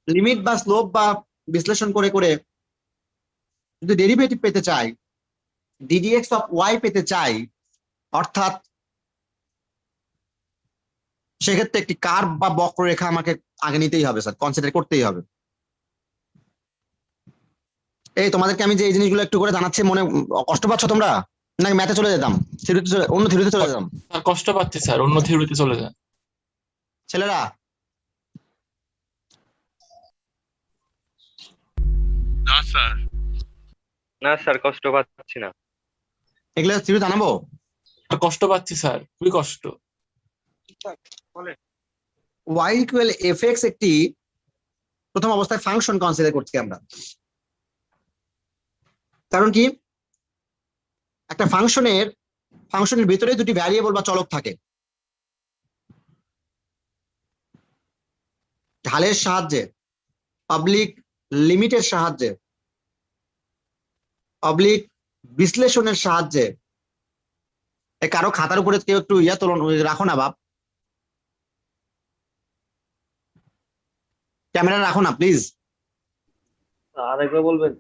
লিমিট বা স্লোপ বা বিশ্লেষণ করে করে যদি ডেরিভেটিভ পেতে চাই, ডিডিএক্স অফ ওয়াই পেতে চাই, অর্থাৎ সেক্ষেত্রে একটি কার্ভ বা বক্ররেখা আমাকে আগে নিতেই হবে স্যার, কনসিডার করতেই হবে। এই তোমাদেরকে আমি যে এই জিনিসগুলো একটু করে জানাচ্ছি, মনে কষ্ট পাচ্ছ তোমরা নাকি ম্যাথে চলে যেতাম, অন্য থিওরিতে চলে যেতাম? স্যার কষ্ট পাচ্ছি স্যার, অন্য থিওরিতে চলে যান ছেলেরা। না স্যার, কষ্ট পাচ্ছি না। এগুলো থিওরি জানাবো? কষ্ট পাচ্ছি স্যার, খুবই কষ্ট। ওয়াই ইকুয়াল এফ এক্স একটি প্রথম অবস্থায় ফাংশন কনসিডার করছি আমরা। কারণ কি, একটা ফাংশনের ভিতরে দুটি ভ্যারিয়েবল বা চলক থাকে। ঢালের সাহায্যে, পাবলিক লিমিটের সাহায্যে, পাবলিক বিশ্লেষণের সাহায্যে। কারো খাতার উপরে কেউ একটু তোলন রাখো না বাপ, ক্যামেরা রাখো না প্লিজ। আরেকবার বলবেন?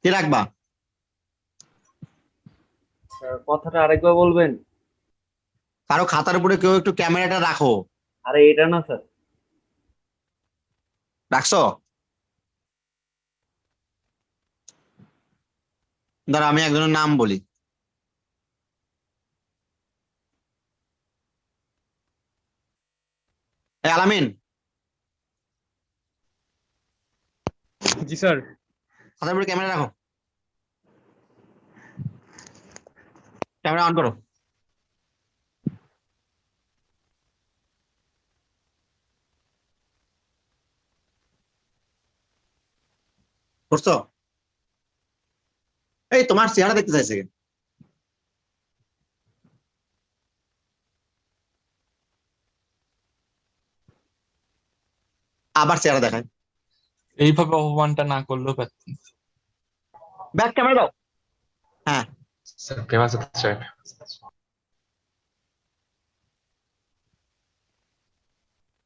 কি রাখবা? কথাটা আরেকবার বলবেন? কারো খাতার উপরে কেউ একটু ক্যামেরাটা রাখো। আরে এটা না স্যার। রাখছো? ধর আমি একজনের নাম বলি। আলামিন, জি স্যার। খাতার উপরে ক্যামেরা রাখো, ক্যামেরা অন করো। করছো? এই তোমার চেহারা দেখতে চাইছে কে? আবার চেহারা দেখায়। এইভাবে অপমানটা না করলেও পারতেন। ব্যাক ক্যামেরা দাও। হ্যাঁ, স্যার ফেমাস হতে চাই।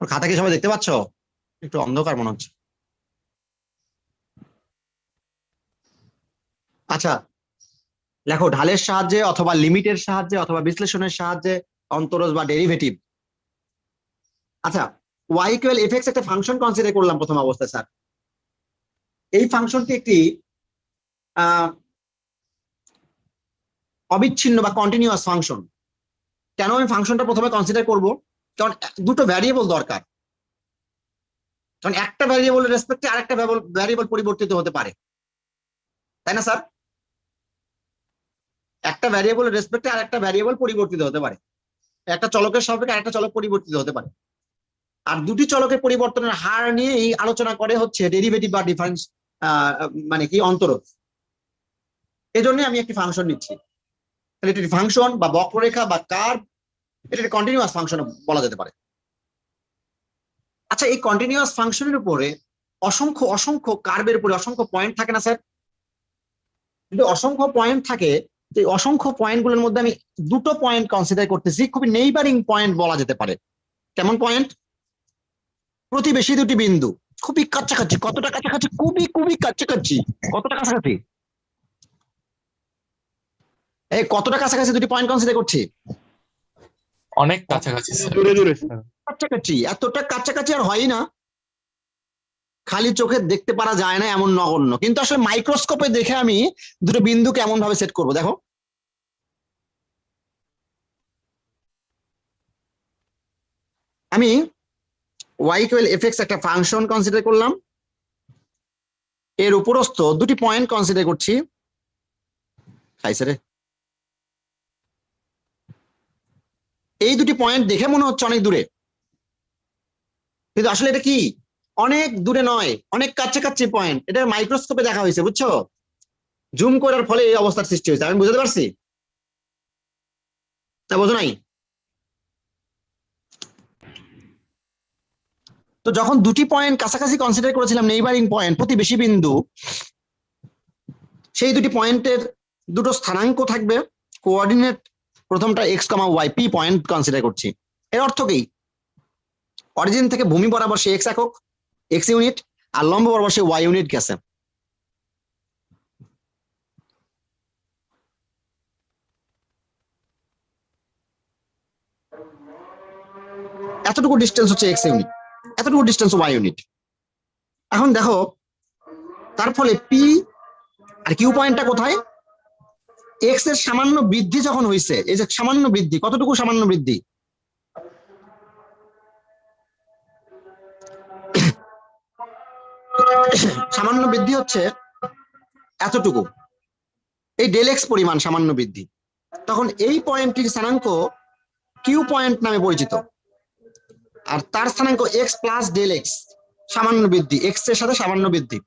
ওর খাতা কি সবাই দেখতে পাচ্ছ? একটু অন্ধকার মনে হচ্ছে। আচ্ছা, লেখো ঢালের সাহায্যে অথবা লিমিটের সাহায্যে অথবা বিশ্লেষণের সাহায্যে অন্তরজ বা ডেরিভেটিভ। আচ্ছা, y ইকুয়াল এফ এক্স একটা ফাংশন কনসিডার করলাম প্রথম অবস্থায় স্যার। এই ফাংশনটি একটি অবিচ্ছিন্ন বা কন্টিনিউয়াস ফাংশন। কেন আমি ফাংশনটা প্রথমে কনসিডার করব? কারণ দুটো ভ্যারিয়েবল দরকার। কারণ একটা ভ্যারিয়েবলের রেসপেক্টে আরেকটা ভ্যারিয়েবল পরিবর্তিত হতে পারে, তাই না স্যার? একটা ভ্যারিয়েবলের রেসপেক্টে আরেকটা ভ্যারিয়েবল পরিবর্তিত হতে পারে, একটা চলকের সাপেক্ষে আরেকটা চলক পরিবর্তিত হতে পারে। আর দুটি চলকের পরিবর্তনের হার নিয়ে এই আলোচনা করে হচ্ছে ডেরিভেটিভ বা ডিফারেন্স, মানে কি অন্তরজ। এজন্য আমি একটি ফাংশন নিচ্ছি। তাহলে এটি ফাংশন বা বক্ররেখা বা কার্ভ, এটা কন্টিনিউয়াস ফাংশন বলা যেতে পারে। আচ্ছা, এই কন্টিনিউয়াস ফাংশনের উপরে অসংখ্য অসংখ্য কার্ভের উপরে অসংখ্য পয়েন্ট থাকে না স্যার? যদি অসংখ্য পয়েন্ট থাকে, এই অসংখ্য পয়েন্ট গুলোর মধ্যে আমি দুটো পয়েন্ট কনসিডার করতেছি, খুবই নেইবারিং পয়েন্ট বলা যেতে পারে। কেমন পয়েন্ট? প্রতিবেশী দুটি বিন্দু, খুবই কাছাকাছি। কতটা কাছাকাছি? খুবই খুবই কাছাকাছি। কতটা কাছাকাছি? এই কতটা কাছাকাছি দুটি পয়েন্ট কনসিডার করছি? অনেক কাছাকাছি স্যার। দূরে দূরে স্যার। কাছাকাছি। এতটা কাছাকাছি আর হয় না, খালি চোখে দেখতে পারা যায় না এমন নগণ্য। কিন্তু আসলে মাইক্রোস্কোপে দেখে আমি দুটো বিন্দু কেমন ভাবে সেট করব দেখো। আমি y ইকুয়াল এফ এক্স একটা ফাংশন কনসিডার করলাম, এর উপরস্থ দুটি পয়েন্ট কনসিডার করছি। খাইছে রে। এই দুটি পয়েন্ট দেখে মনে হচ্ছে অনেক দূরে, কিন্তু আসলে এটা কি? অনেক দূরে নয়, অনেক কাছাকাছি পয়েন্ট। এটা মাইক্রোস্কোপে দেখা হয়েছে, বুঝছো? জুম করার ফলে এই অবস্থার সৃষ্টি হয়েছে। আমি বুঝতে পারছি? তা বোঝো নাই? তো যখন দুটি পয়েন্ট কাছাকাছি কনসিডার করেছিলাম, নেইবারিং পয়েন্ট, প্রতিবেশী বিন্দু, সেই দুটি পয়েন্টের দুটো স্থানাঙ্ক থাকবে, কোঅর্ডিনেট। প্রথমটা এক্স কমা ওয়াই, পি পয়েন্ট কনসিডার করছি। এর অর্থ কি? অরিজিন থেকে ভূমি বরাবর সে এক্স একক, এক্স ইউনিট, আর লম্ব বরাবর সে ওয়াই ইউনিট গেছে। এতটুকু ডিস্টেন্স হচ্ছে এক্স ইউনিট, এতটুকু ডিস্টেন্স ওয়াই ইউনিট। এখন দেখো, তার ফলে পি আর কিউ পয়েন্টটা কোথায়? এক্স এর সামান্য বৃদ্ধি যখন হয়েছে, এই যে সামান্য বৃদ্ধি, কতটুকু সামান্য বৃদ্ধি? সামান্য বৃদ্ধি হচ্ছে এতটুকু, এই ডেল এক্স পরিমাণ সামান্য বৃদ্ধি। তখন এই পয়েন্টটির স্থানাঙ্ক কিউ পয়েন্ট নামে পরিচিত, আর তার স্থানাঙ্ক এক্স প্লাস ডেল এক্স, সামান্য বৃদ্ধি, এক্স এর সাথে সামান্য বৃদ্ধি।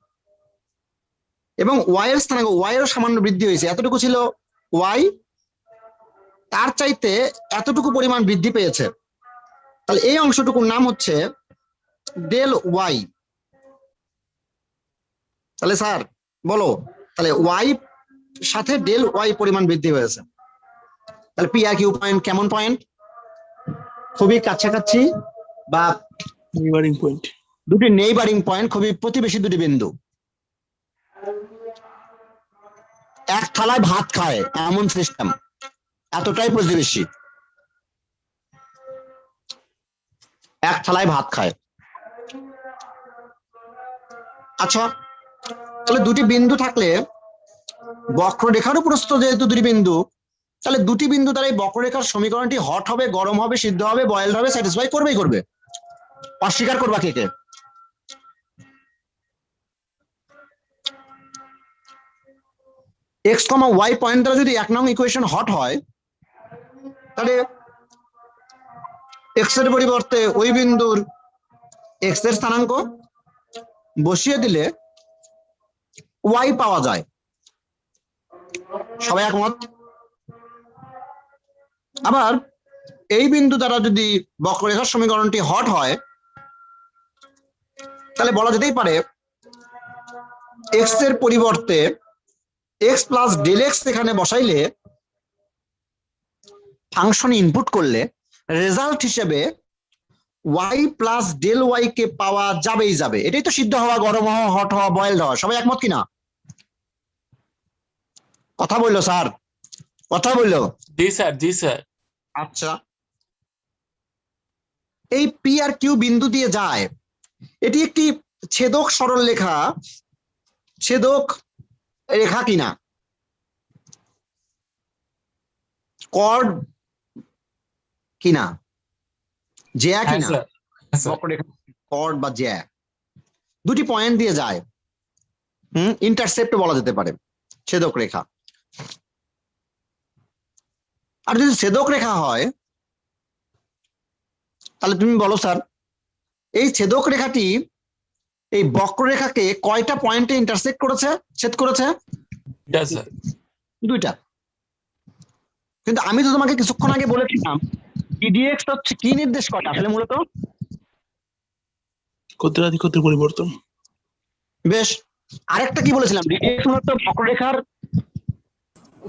এবং ওয়াই এর স্থানাঙ্ক ওয়াই এরও সামান্য বৃদ্ধি হয়েছে, এতটুকু ছিল ওয়াই, তার চাইতে এতটুকু পরিমাণ বৃদ্ধি পেয়েছে। তাহলে এই অংশটুকুর নাম হচ্ছে ডেল ওয়াই। তাহলে স্যার বলো, তাহলে ওয়াই সাথে ডেল ওয়াই পরিমাণ বৃদ্ধি হয়েছে। তাহলে পি আর কিউ পয়েন্ট কেমন পয়েন্ট? খুবই কাছাকাছি বা নেইবারিং পয়েন্ট। দুটি নেইবারিং পয়েন্ট, খুবই প্রতিবেশী দুটি বিন্দু। এক থালায় ভাত খায় এমন সিস্টেম। এতটাই প্রতিবেশী, এক থালায় ভাত খায়। আচ্ছা, তাহলে দুটি বিন্দু থাকলে বক্ররেখারও প্রস্থ যেহেতু দুটি বিন্দু, তাহলে দুটি বিন্দু দ্বারা এই বক্ররেখার সমীকরণটি হট হবে, গরম হবে, সিদ্ধ হবে, বয়েলড হবে, স্যাটিসফাই করবেই করবে। অস্বীকার করবা কে কে? এক্স কমা ওয়াই পয়েন্ট দ্বারা যদি 1 নং ইকুয়েশন হট হয়, তাহলে এক্স এর পরিবর্তে ওই বিন্দুর এক্স এর স্থানাঙ্ক বসিয়ে দিলে ওয়াই পাওয়া যায়। সবাই একমত? আবার এই বিন্দু দ্বারা যদি বক্ররেখার সমীকরণটি হট হয়, তাহলে বলা যেতেই পারে এক্স এর পরিবর্তে এক্স প্লাস ডেল এক্স এখানে বসাইলে, ফাংশন ইনপুট করলে রেজাল্ট হিসেবে ওয়াই প্লাস ডেল ওয়াই কে পাওয়া যাবেই যাবে। এটাই তো সিদ্ধ হওয়া, গরম হওয়া, হট হওয়া, বয়েলড হওয়া। সবাই একমত কিনা? কথা বললো স্যার, কথা বললো। জি স্যার, জি স্যার। আচ্ছা, এই পি আর কিউ বিন্দু দিয়ে যায়, এটি একটি ছেদক সরল রেখা, ছেদক রেখা কিনা? কর্ড কিনা? জ্যা হ্যাঁ কিনা? স্যার, হ্যাঁ স্যার। বক্ররেখা কর্ড বা জ্যা, দুটি পয়েন্ট দিয়ে যায়। ইন্টারসেপ্ট বলা যেতে পারে, ছেদক রেখা। আর যদি ছেদক রেখা হয়, তাহলে তুমি বলো স্যার, এই ছেদক রেখাটি এই বক্ররেখাকে কয়টা পয়েন্টে ইন্টারসেক্ট করেছে, ছেদ করেছে? জি স্যার। দুইটা। কিন্তু আমি তো তোমাকে কিছুক্ষণ আগে বলেছিলাম ইডিএক্স হচ্ছে কি নির্দেশ করে আসলে মূলত? ক্ষুদ্রাধিক্ষেত্রের পরিবর্তন। বেশ, আরেকটা কি বলেছিলাম? ইডিএক্স মূলত বক্ররেখার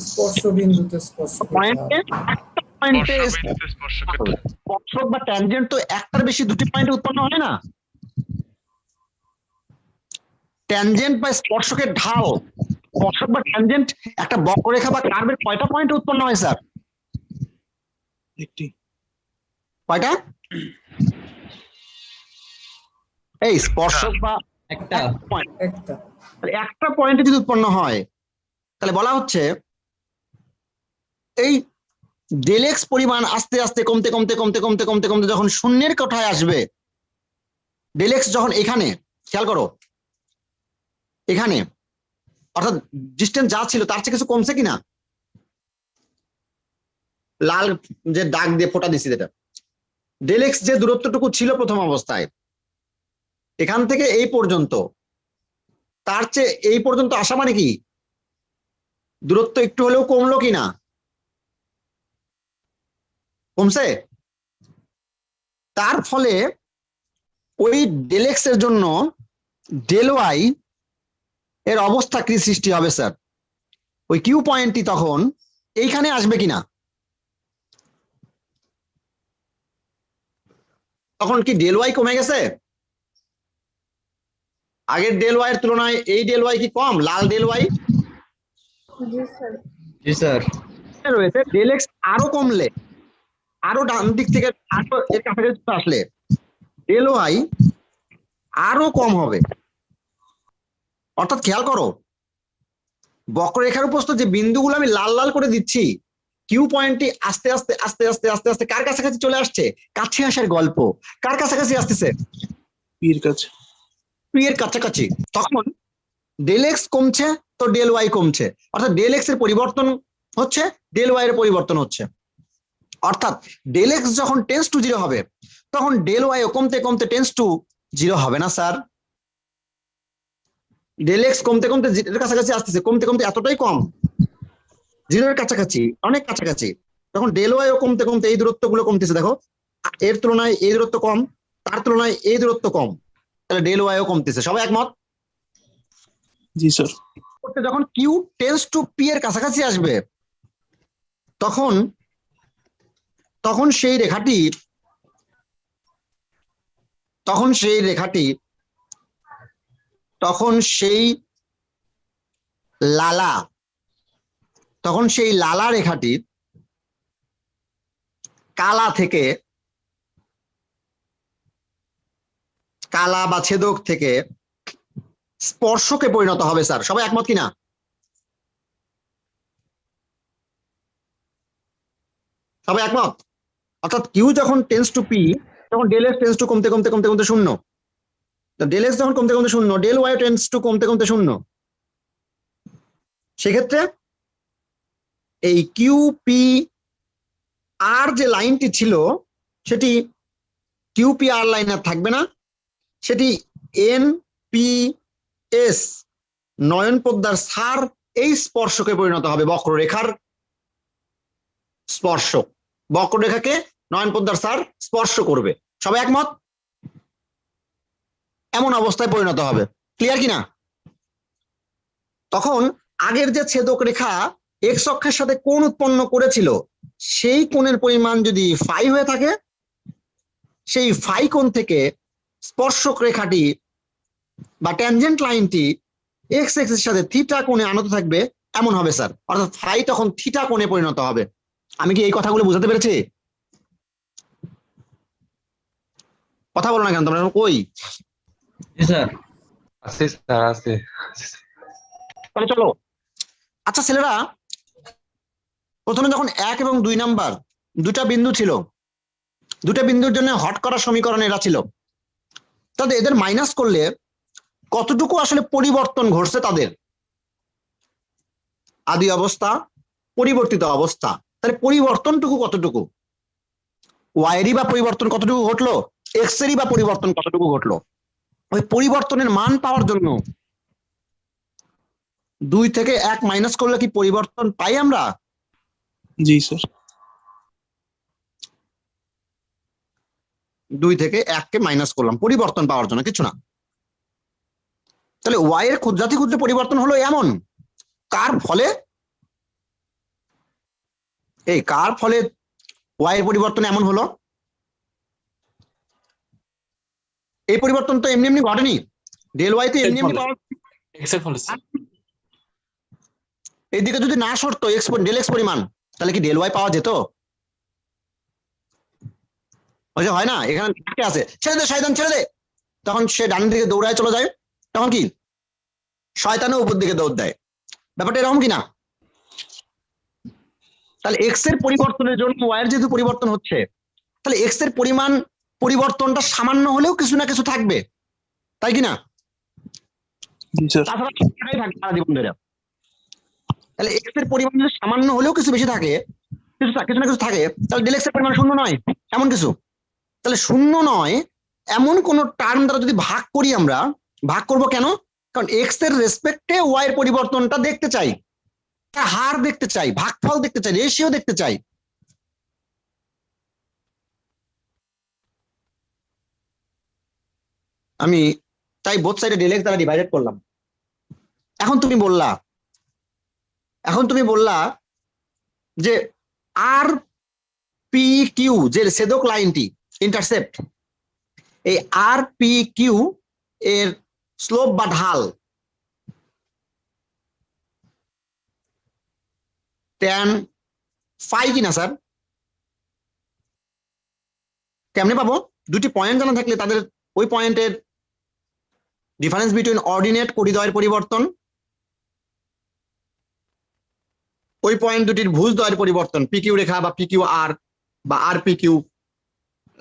স্পর্শ বিন্দুতে স্পর্শ পয়েন্টে, একটা পয়েন্টে স্পর্শক বা ট্যানজেন্ট তো একটার বেশি দুটি পয়েন্টে উৎপন্ন হয় না? ট্যানজেন্ট বা স্পর্শকের ঢাল, স্পর্শক বা ট্যানজেন্ট একটা বক্ররেখা বা কার্ভের কয়টা পয়েন্টে উৎপন্ন হয় স্যার? একটি। কয়টা? এই স্পর্শক বা একটা একটা পয়েন্টে যদি উৎপন্ন হয়, তাহলে বলা হচ্ছে এই ডেল এক্স পরিমাণ আস্তে আস্তে কমতে কমতে কমতে কমতে কমতে কমতে যখন শূন্যের কোঠায় আসবে, ডেল এক্স যখন এখানে, খেয়াল করো এখানে, অর্থাৎ ডিস্টেন্স যা ছিল তার চেয়ে কিছু কমছে কিনা? লাল যে দাগ দিয়ে ফোটা দিছি যেটা, ডেল এক্স যে দূরত্বটুকু ছিল প্রথম অবস্থায় এখান থেকে এই পর্যন্ত, তার চেয়ে এই পর্যন্ত আসা মানে কি দূরত্ব একটু হলেও কমলো কিনা? কমছে। তার ফলে ওই ডেল এক্স এর জন্য ডেল ওয়াই এর অবস্থা কি সৃষ্টি হবে স্যার? ওই কিউ পয়েন্টটি তখন এইখানে আসবে কিনা? তখন কি ডেল ওয়াই কমে গেছে? আগের ডেল ওয়াই এর তুলনায় এই ডেল ওয়াই কি কম? লাল ডেল ওয়াই জি স্যার। রয়েছে। ডেল এক্স আরো কমলে, আরো ডান দিক থেকে এর কাছাকাছি আসলে ডেল ওয়াই আরো কম হবে। অর্থাৎ খেয়াল করো, বক্ররেখার উপস্থ যে বিন্দুগুলো আমি লাল লাল করে দিচ্ছি, কিউ পয়েন্টটি আস্তে আস্তে আস্তে আস্তে আস্তে আস্তে কার কাছাকাছি চলে আসছে? কাছে আসার গল্প। কার কাছাকাছি আসতেছে? পির কাছে। পি এর কাছাকাছি। তখন ডেল এক্স কমছে তো ডেল ওয়াই কমছে, অর্থাৎ ডেল এক্স এর পরিবর্তন হচ্ছে, ডেল ওয়াই এর পরিবর্তন হচ্ছে। অর্থাৎ ডেল এক্স যখন টেন্স টু 0 হবে, তখন ডেল ওয়াই কমতে কমতে টেন্স টু 0 হবে না স্যার? ডেল এক্স কমতে কমতে 0 এর কাছাকাছি আসতেছে, কমতে কমতে এতটাই কম, 0 এর কাছাকাছি, অনেক কাছাকাছি। তখন ডেল ওয়াই কমতে কমতে এই দূরত্ব গুলো কমতেছে। দেখো, এর তুলনায় এই দূরত্ব কম, তার তুলনায় এই দূরত্ব কম, তাহলে ডেল ওয়াই কমতেছে। সবাই একমত? জি স্যার। যখন কিউ টেন্স টু পি এর কাছাকাছি আসবে, তখন তখন সেই রেখাটি তখন সেই রেখাটি তখন সেই লালা তখন সেই লালা রেখাটি কালা থেকে, কালা বা ছেদক থেকে স্পর্শকে পরিণত হবে স্যার, সবাই একমত কিনা? সবাই একমত? অর্থাৎ কিউ যখন টেন্স টু পি তখন ডেল এক্স টেন্স টু কমতে কমতে কমতে কমতে শূন্য, ডেল এক্স যখন কমতে কমতে শূন্য, ডেল ওয়াই টেন্স টু কমতে কমতে শূন্য। সেক্ষেত্রে এই কিউ পি আর যে লাইনটি ছিল সেটি কিউ পি আর লাইন আর থাকবে না, সেটি এন পি এস নয়ন পোদ্দার সার এই স্পর্শকে পরিণত হবে, বক্ররেখার স্পর্শ, বক্ররেখাকে নয়ন পোদ্দার স্যার স্পর্শ করবে। সবাই একমত? এমন অবস্থায় পরিণত হবে। ক্লিয়ার কিনা? তখন আগের যে ছেদক রেখা এক্স অক্ষের সাথে কোণ উৎপন্ন করেছিল সেই কোণের পরিমাণ যদি ফাই হয়ে থাকে, সেই ফাই কোণ থেকে স্পর্শক রেখাটি বা ট্যানজেন্ট লাইনটি এক্স এক্স এর সাথে থিটা কোণে আনত থাকবে, এমন হবে স্যার। অর্থাৎ ফাই তখন থিটা কোণে পরিণত হবে। আমি কি এই কথাগুলো বুঝাতে পেরেছি? কথা বলো না কেন তোমরা, কই? স্যার আছে স্যার, আছে। তাহলে চলো। আচ্ছা ছেলেরা, প্রথমে যখন 1 এবং 2 নাম্বার দুটা বিন্দু ছিল, দুটা বিন্দুর জন্য হট করা সমীকরণ এরা ছিল, তাহলে এদের মাইনাস করলে কতটুকু আসলে পরিবর্তন ঘটছে তাদের? আদি অবস্থা, পরিবর্তিত অবস্থা, তাহলে পরিবর্তনটুকু কতটুকু? ওয়াইয়েরই বা পরিবর্তন কতটুকু ঘটলো, এক্স এরই বা পরিবর্তন কতটুকু ঘটলো? ওই পরিবর্তনের মান পাওয়ার জন্য 2 থেকে 1 মাইনাস করলে কি পরিবর্তন পাই আমরা? জি স্যার। 2 থেকে 1 কে মাইনাস করলাম পরিবর্তন পাওয়ার জন্য, কিছু না। তাহলে ওয়াই এর ক্ষুদ্রাতি ক্ষুদ্র পরিবর্তন হলো এমন, কার ফলে? এই কার ফলে ওয়াই এর পরিবর্তন এমন হলো? এই পরিবর্তন তো এমনি এমনি ঘটেনি, ডেল ওয়াই তো এমনি এমনি পাওয়া, এক্স এর ফলে স্যার। এইদিকে যদি না সরতো এক্স ডেল এক্স পরিমাণ, তাহলে কি ডেল ওয়াই পাওয়া যেত? ওই যে হয় না, এখানে আছে ছেড়ে দে শয়তান ছেড়ে দে, তখন সে ডান দিকে দৌড়ায় চলে যায়, তখন কি শয়তানও উপর দিকে দৌড় দেয়। ব্যাপারটা এরকম কিনা? তাহলে এক্স এর পরিবর্তনের জন্য ওয়াই এর যেহেতু পরিবর্তন হচ্ছে, তাহলে এক্স এর পরিমাণ পরিবর্তনটা সামান্য হলেও কিছু না কিছু থাকবে, তাই কিনা? জি স্যার। তাছাড়া সেটাই থাকবে সারা জীবন ধরে। তাহলে এক্স এর পরিমাণ যদি সামান্য হলেও কিছু বেশি থাকে, কিছু না কিছু থাকে, তাহলে ডেল এক্স এর পরিমাণ শূন্য নয় এমন কিছু। তাহলে শূন্য নয় এমন কোন টার্ম দ্বারা যদি ভাগ করি আমরা, ভাগ করব কেন? কারণ এক্স এর রেসপেক্টে ওয়াই এর পরিবর্তনটা দেখতে চাই, হার দেখতে চাই, ভাগফল দেখতে চাই, রেশিও দেখতে চাই। আমি তাই বোথ সাইডে ডেল এক্স দ্বারা ডিভাইডেড করলাম। এখন তুমি বললা যে আর পি কিউ যে ছেদক লাইনটি ইন্টারসেপ্ট, এই আর পি কিউ এর স্লোপ বা ঢাল ট্যান ফাই কিনা স্যার? কেমনে পাবো? দুটি পয়েন্ট জানা থাকলে তাদের ওই পয়েন্টের ডিফারেন্স বিটুইন অর্ডিনেট পরিধয়ের পরিবর্তন, ওই পয়েন্ট দুটির ভুজ দ্বয়ের পরিবর্তন, পি কিউ রেখা বা পি কিউ আর বা আর পি কিউ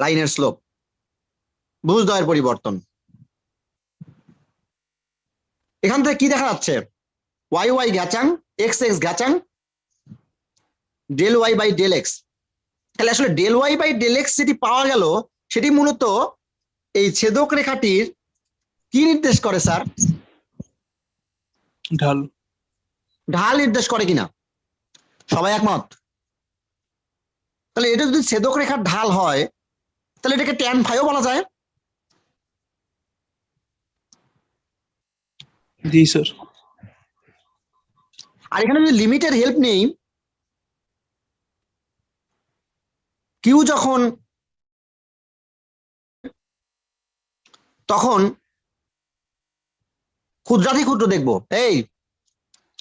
লাইনের স্লোপ, ভুজ দ্বয়ের পরিবর্তন। এখান থেকে কি দেখা যাচ্ছে? ওয়াই ওয়াই গ্যাচাং, এক্স এক্স গ্যাচাং, del Y by del x. তাহলে আসলে del Y by del x যেটি পাওয়া গেল সেটি মূলত এই ছেদক রেখাটির কি নির্দেশ করে স্যার? ঢাল। ঢাল নির্দেশ করে কিনা? সবাই একমত? তাহলে এটা যদি ছেদক রেখার ঢাল হয় তাহলে এটাকে ট্যান ফাইও বলা যায়। জি স্যার। আর এখানে যদি লিমিটের হেল্প নেই, কিউ যখন তখন ক্ষুদ্রাতি ক্ষুদ্র দেখবো, এই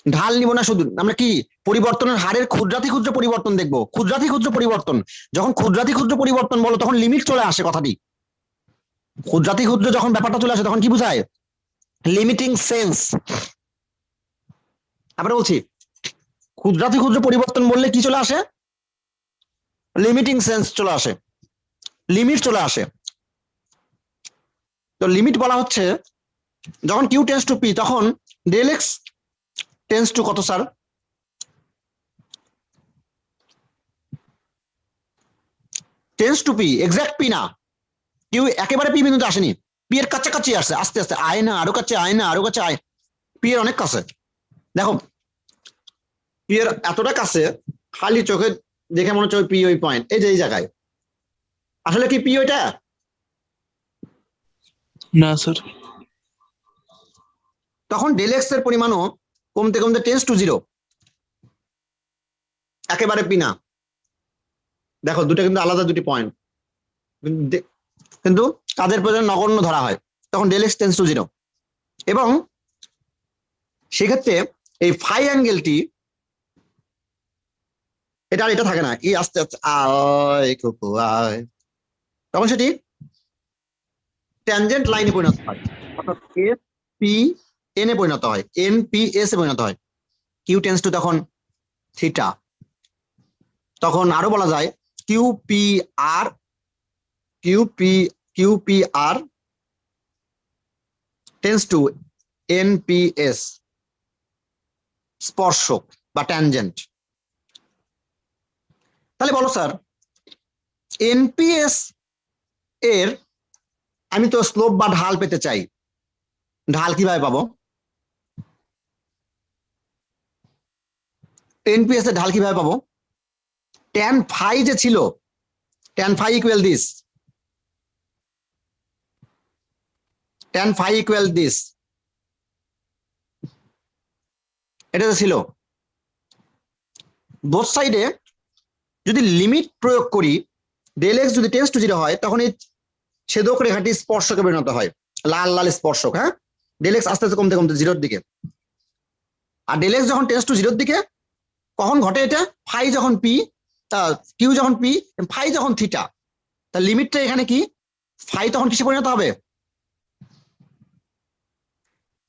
ঢাল নিব না, শুধু আমরা কি পরিবর্তনের হারের ক্ষুদ্রাতি ক্ষুদ্র পরিবর্তন দেখবো। ক্ষুদ্রাতি ক্ষুদ্র পরিবর্তন, যখন ক্ষুদ্রাতি ক্ষুদ্র পরিবর্তন বলো তখন লিমিট চলে আসে কথাটি। ক্ষুদ্রাতি ক্ষুদ্র যখন ব্যাপারটা চলে আসে তখন কি বোঝায়? Limiting sense. আবার বলছি, ক্ষুদ্রাতি ক্ষুদ্র পরিবর্তন বললে কি চলে আসে? লিমিটিং সেন্স চলে আসে, লিমিট চলে আসে। তো লিমিট বলা হচ্ছে যখন কিউ টেন্স টু পি তখন ডেল এক্স টেন্স টু কত sir? Tends to P, exact P না, কিউ একেবারে পি বিন্দুতে আসেনি, পি এর কাছাকাছি আসছে, আস্তে আস্তে আয় না, আরো কাছে আয় না, আরো কাছে আয়, পি এর অনেক কাছে। দেখো পি এর এতটা কাছে খালি চোখে দেখে মনে হচ্ছে ওই পি ওই পয়েন্ট, এই যে এই জায়গায়। আসলে কি পি ওইটা? না স্যার। তখন ডেল এক্স এর পরিমাণও কমতে কমতে টেন্স টু জিরো, একেবারে পি না। দেখো দুটো কিন্তু আলাদা দুটি পয়েন্ট, কিন্তু তাদের প্রয়োজন নগণ্য ধরা হয়, তখন del X tends to zero. এবং সেক্ষেত্রে এই ফাই অ্যাঙ্গেলটি এটা আর এটা থাকে না, এই আস্তে আস্তে আয় কুকু আয়, তখন সেটি ট্যানজেন্ট লাইনে পরিণত হয়, অর্থাৎ এস পি এন এ পরিণত হয়, এন পি এস এ পরিণত হয়। কিউ টেন্স টু তখন থিটা, তখন আরো বলা যায় Q P R, Q P R tends to N P S, স্পর্শক বা ট্যানজেন্ট। তাহলে বলো স্যার, এনপিএস এর আমি তো স্লোপ বা ঢাল পেতে চাই, ঢাল কিভাবে পাবো? এনপিএস এর ঢাল কিভাবে পাবো? ট্যান ফাই যে ছিল, tan phi equal this, tan phi equal this, এটা তো ছিল। বোথ সাইডে যদি লিমিট প্রয়োগ করি, ডেল এক্স যদি টেন্স টু জিরো হয় তখন এই ছেদক রেখাটি স্পর্শকে পরিণত হয়, লাল লাল স্পর্শক। হ্যাঁ, ডেল এক্স আস্তে আস্তে কমতে কমতে জিরোর দিকে, আর ডেল এক্স যখন টেন্স টু জিরোর দিকে কখন ঘটে এটা? ফাই যখন পি, কিউ যখন পি, ফাই যখন থিটা, তা লিমিটটা এখানে কি? ফাই তখন কিসে পরিণত হবে?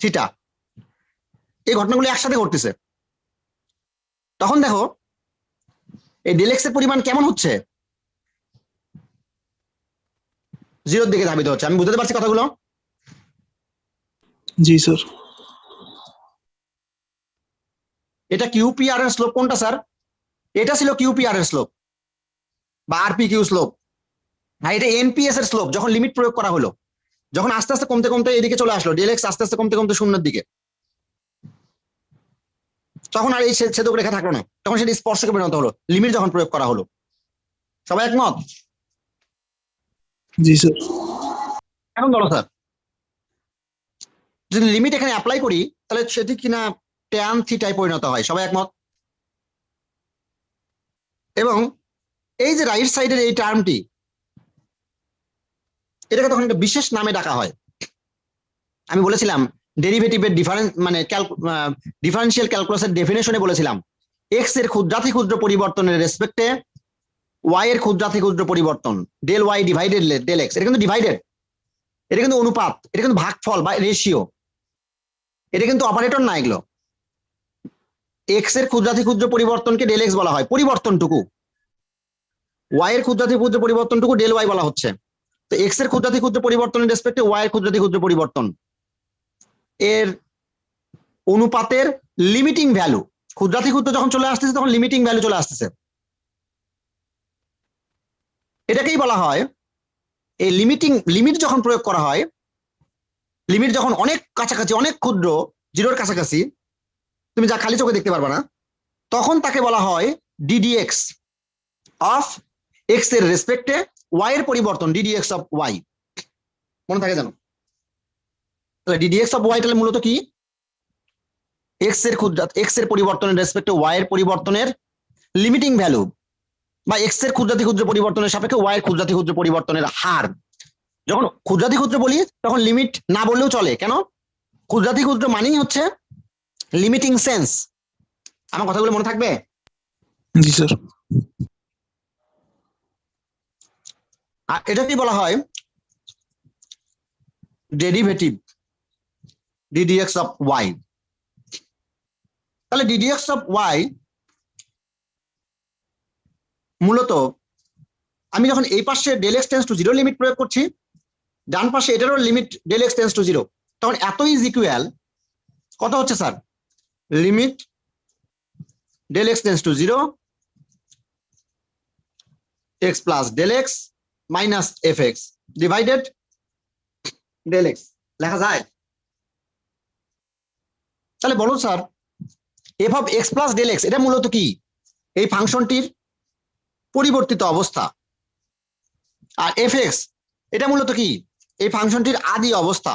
থিটা। এই ঘটনাগুলো একসাথে ঘটতেছে। তখন দেখো এই ডেল এক্স এর পরিমাণ কেমন হচ্ছে? জিরোর দিকে ধাবিত হচ্ছে। আমি বুঝতে পারছি কথাগুলো? জি স্যার। এটা কিউপিআর এর স্লোপ কোনটা স্যার? এটা ছিল কিউপিআর এর স্লোপ বা আরপি কিউ স্লোপ, আর এটা এনপিএস এর স্লোপ যখন লিমিট প্রয়োগ করা হলো, যখন আস্তে আস্তে কমতে কমতে এদিকে চলে আসলো, ডেল এক্স আস্তে আস্তে কমতে কমতে শূন্যের দিকে, তখন আর এই ছেদক রেখা থাকলো না, তখন সেটি স্পর্শকে পরিণত হলো লিমিট যখন প্রয়োগ করা হলো। সবাই একমত? জি স্যার। এখন বলো স্যার, যদি লিমিট এখানে অ্যাপ্লাই করি তাহলে সেটি কিনা ট্যান থিটায় পরিণত হয়। সবাই একমত? এবং এই যে রাইট সাইডের এই টার্মটি, এটাকে তখন একটা বিশেষ নামে ডাকা হয়। আমি বলেছিলাম ডেরিভেটিভের ডিফারেন্স মানে ডিফারেন্সিয়াল ক্যালকুলাসের ডেফিনেশনে বলেছিলাম এক্স এর ক্ষুদ্রাতি ক্ষুদ্র পরিবর্তনের রেসপেক্টে ওয়াই এর ক্ষুদ্রাতি ক্ষুদ্র পরিবর্তন, del Y divided del X, এটা কিন্তু ডিভাইডেড, এটা কিন্তু অনুপাত, এটা কিন্তু ভাগফল বা রেশিও, এটা কিন্তু অপারেটর না। এগুলো এক্স এর ক্ষুদ্রাতি ক্ষুদ্র পরিবর্তনকে ডেল এক্স বলা হয়, পরিবর্তনটুকু। ওয়াই এর ক্ষুদ্রাতি ক্ষুদ্র পরিবর্তনটুকু ডেল ওয়াই বলা হচ্ছে। তো এক্স এর ক্ষুদ্রাতি ক্ষুদ্র পরিবর্তনের রেসপেক্টে ওয়াই এর ক্ষুদ্রাতি ক্ষুদ্র পরিবর্তন এর অনুপাতের লিমিটিং ভ্যালু, ক্ষুদ্রাতি ক্ষুদ্র যখন চলে আসতেছে তখন লিমিটিং ভ্যালু চলে আসতেছে, এটাকেই বলা হয় এই লিমিট যখন প্রয়োগ করা হয়, লিমিট যখন অনেক কাছাকাছি, অনেক ক্ষুদ্র, জিরোর কাছাকাছি, তুমি যা খালি চোখে দেখতে পারবে না, তখন তাকে বলা হয় ডিডিএক্স অফ এক্স এর রেসপেক্টে ওয়াই এর পরিবর্তন, ডিডিএক্স অফ ওয়াই। মনে থাকে জানো? তাহলে ডিডিএক্স অফ ওয়াই তাহলে মূলত কি? এক্স এর পরিবর্তনের রেসপেক্টে ওয়াই এর পরিবর্তনের লিমিটিং ভ্যালু, বা এক্স এর ক্ষুদ্রাতি ক্ষুদ্র পরিবর্তনের সাপেক্ষে ওয়াই এর ক্ষুদ্রাতি ক্ষুদ্র পরিবর্তনের হার। যখন ক্ষুদ্রাতি ক্ষুদ্র বলি তখন লিমিট না বললেও চলে, কেন? ক্ষুদ্রাতি ক্ষুদ্র মানেই হচ্ছে লিমিটিং সেন্স। আমার কথাগুলো মনে থাকবে? জি স্যার। আর এটা কি বলা হয়? Derivative ddx of y। তাহলে ddx অফ y মূলত আমি যখন এই পাশে del x tends to 0 limit প্রয়োগ করছি, ডান পাশে এটারও limit del x tends to 0, তখন এত ইজ ইকুয়াল কত হচ্ছে sir? Limit del x tends to 0 x plus del x minus fx divided del x লেখা যায়? তাহলে বলুন sir, f of x plus del x এটা মূলত কি? এই ফাংশনটির পরিবর্তিত অবস্থা। আর fx এটা মূলত কি? এই ফাংশনটির আদি অবস্থা।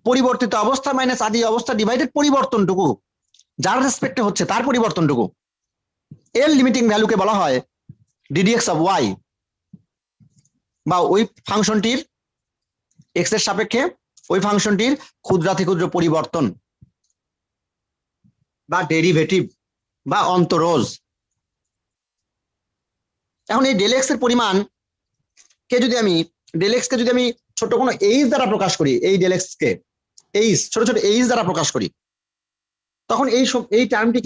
পরিবর্তিত অবস্থা মাইনাস আদি অবস্থা ডিভাইডেড পরিবর্তনটুকু, যার রেসপেক্টে হচ্ছে তার পরিবর্তনটুকু। এর লিমিটিং ভ্যালুকে বলা হয় ddx অফ y, বা ওই ফাংশনটির x এর সাপেক্ষে ওই ফাংশনটির ক্ষুদ্রাতি ক্ষুদ্র পরিবর্তন বা ডেরিভেটিভ বা অন্তরজ। এখন এই del x এর পরিমাণ কে যদি আমি del x কে যদি আমি ছোট কোনো h দ্বারা প্রকাশ করি, এই del x কে h ছোট ছোট h দ্বারা প্রকাশ করি, তখন এই টার্মটি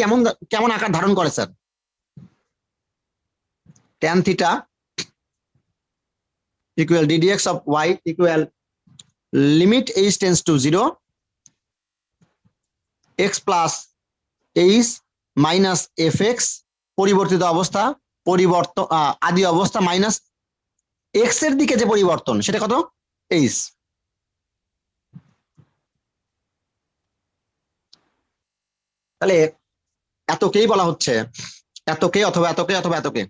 কেমন আকার ধারণ করে sir? tan theta equal ddx of y equal limit h tends to 0 x plus h minus fx পরিবর্তিত অবস্থা আদি অবস্থা মাইনাস x এর দিকে যে পরিবর্তন সেটা কত? h। তাহলে এতকেই বলা হচ্ছে, এতকে অথবা এতকে অথবা এতকে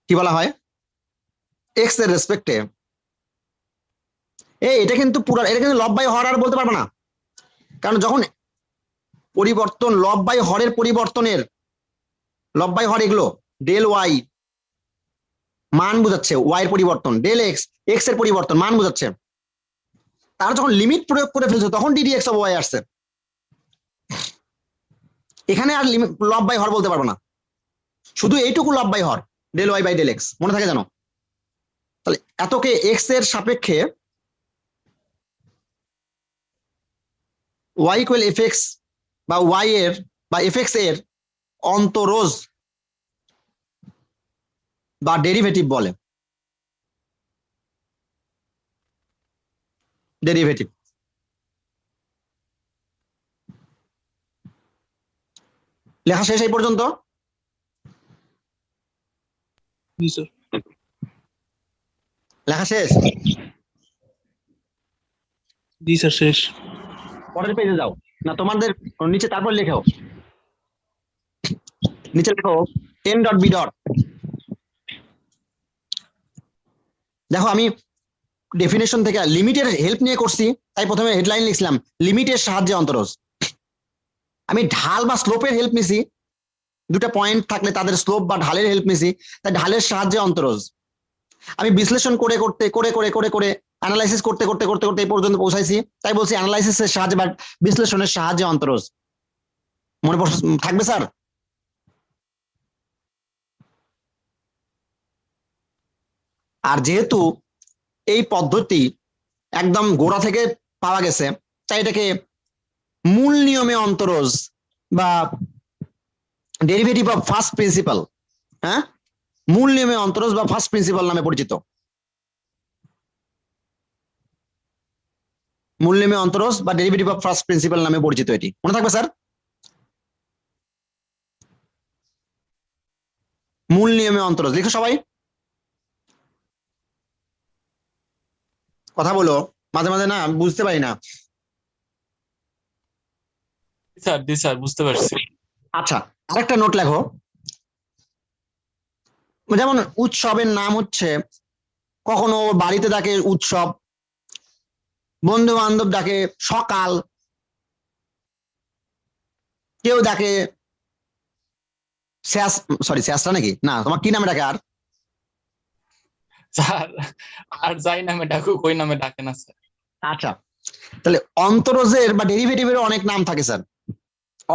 কি বলা হয়? x এর রেসপেক্টে। এটা কিন্তু এটা কিন্তু লব বাই হর আর বলতে পারবে না, কারণ যখন পরিবর্তন লব বাই হরের পরিবর্তনের লব বাই হর এগুলো ডেল ওয়াই মান বোঝাচ্ছে, ওয়াই এর পরিবর্তন, ডেল এক্স এক্স এর পরিবর্তন মান বোঝাচ্ছে। তারা যখন লিমিট প্রয়োগ করে ফেলছে তখন ddx অফ y আসছে। এখানে আর লব বাই হর বলতে পারবো না, শুধু এইটুকু লব বাই হর del Y by del X, মনে থাকে জানো? তাহলে এতকে এক্স এর সাপেক্ষে y ইকুয়াল fx বা y এর বা fx এর অন্তরজ বা ডেরিভেটিভ বলে। ডেরিভেটিভ লেখা শেষ এই পর্যন্ত? জি স্যার। লেখা শেষ? জি স্যার শেষ। পরের পেজে যাও না, তোমাদের নিচে তারপর লেখো, নিচে লেখো n.b. দেখো আমি ডেফিনেশন থেকে লিমিটের হেল্প নিয়ে করছি, তাই প্রথমে হেডলাইন লিখছিলাম লিমিটের সাহায্যে অন্তরজ। আমি ঢাল বা স্লোপের হেল্প নিছি, দুটা পয়েন্ট থাকলে তাদের স্লোপ বা ঢালের হেল্প নিছি, তাই ঢালের সাহায্যে অন্তরজ। আমি বিশ্লেষণ করে করতে করে করে করে করে অ্যানালাইসিস করতে করতে করতে করতে এই পর্যন্ত পৌঁছাইছি, তাই বলছি অ্যানালাইসিসের সাহায্যে বা বিশ্লেষণের সাহায্যে অন্তরজ। মনে থাকবে স্যার? আর যেহেতু এই পদ্ধতি একদম গোড়া থেকে পাওয়া গেছে, তাই এটাকে মূল নিয়মে অন্তরজ বা ডেরিভেটিভ অফ ফার্স্ট প্রিন্সিপাল, হ্যাঁ, মূল নিয়মে অন্তরজ বা ফার্স্ট প্রিন্সিপাল নামে পরিচিত। মূল নিয়মে অন্তরজ বা ডেরিভেটিভ অফ ফার্স্ট প্রিন্সিপাল নামে পরিচিত। এটি মনে থাকবে স্যার? মূল নিয়মে অন্তরজ লিখো সবাই, কথা বলো, মাঝে মাঝে না বুঝতে পারি না। স্যার জি স্যার, বুঝতে পারছি। আচ্ছা, আরেকটা নোট লেখো, যেমন উৎসবের নাম হচ্ছে, কখনো বাড়িতে ডাকে উৎসব, বন্ধু বান্ধব ডাকে সকাল, কেউ ডাকে স্যাসরা নাকি না, তোমার কি নামে ডাকে? আর স্যার আর যাই নামে ডাকুক ওই নামে ডাকে না স্যার। আচ্ছা, তাহলে অন্তরজের বা ডেরিভেটিভের অনেক নাম থাকে স্যার।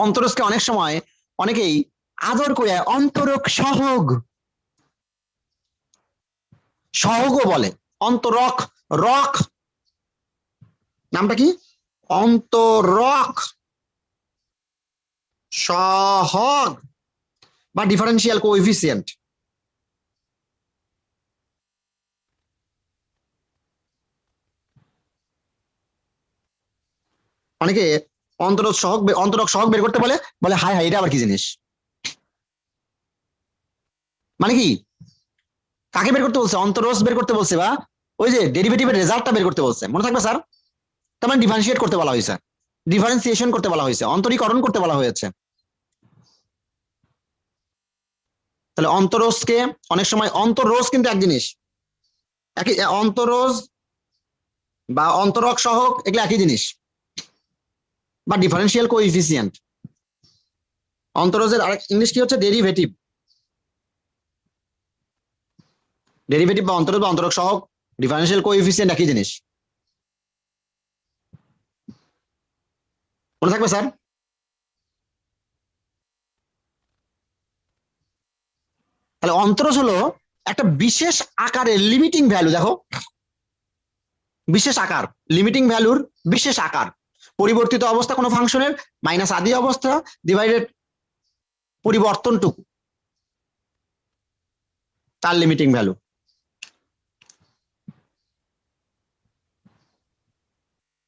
অন্তরজকে অনেক সময় অনেকেই আদর করে অন্তরক সহগ সহগও বলে। অন্তরক, রক নামটা কি? অন্তরক সহগ বা ডিফারেন্সিয়াল কোএফিসিয়েন্ট। অনেকে অন্তরক সহগ বের করতে বলে, বলে হাই হাই এটা আবার কি জিনিস? মানে কি, কাকে বের করতে বলছে? অন্তরজ বের করতে বলছে, বা ওই যে ডেরিভেটিভের রেজাল্টটা বের করতে বলছে। মনে থাকবে স্যার? তার মানে ডিফারেন্সিয়েট করতে বলা হয়েছে, ডিফারেন্সিয়েশন করতে বলা হয়েছে, অন্তরীকরণ করতে বলা হয়েছে। তাহলে অন্তরজকে অনেক সময়, অন্তরজ কিন্তু এক জিনিস, একই অন্তরজ বা অন্তরক সহগ এগুলো একই জিনিস, বা ডিফারেন্সিয়াল কোএফিসিয়েন্ট। অন্তরজের আরেক ইংলিশ কি হচ্ছে? ডেরিভেটিভ। ডেরিভেটিভ বা অন্তরজ বা অন্তরক সহগ, ডিফারেন্সিয়াল কোএফিসিয়েন্ট একই জিনিস। মনে থাকবে স্যার? তাহলে অন্তরজ হলো একটা বিশেষ আকারের লিমিটিং ভ্যালু। দেখো, বিশেষ আকার, লিমিটিং ভ্যালুর বিশেষ আকার, পরিবর্তিত অবস্থা কোনো ফাংশনের মাইনাস আদি অবস্থা ডিভাইডেড পরিবর্তনটুকু, তার লিমিটিং ভ্যালু।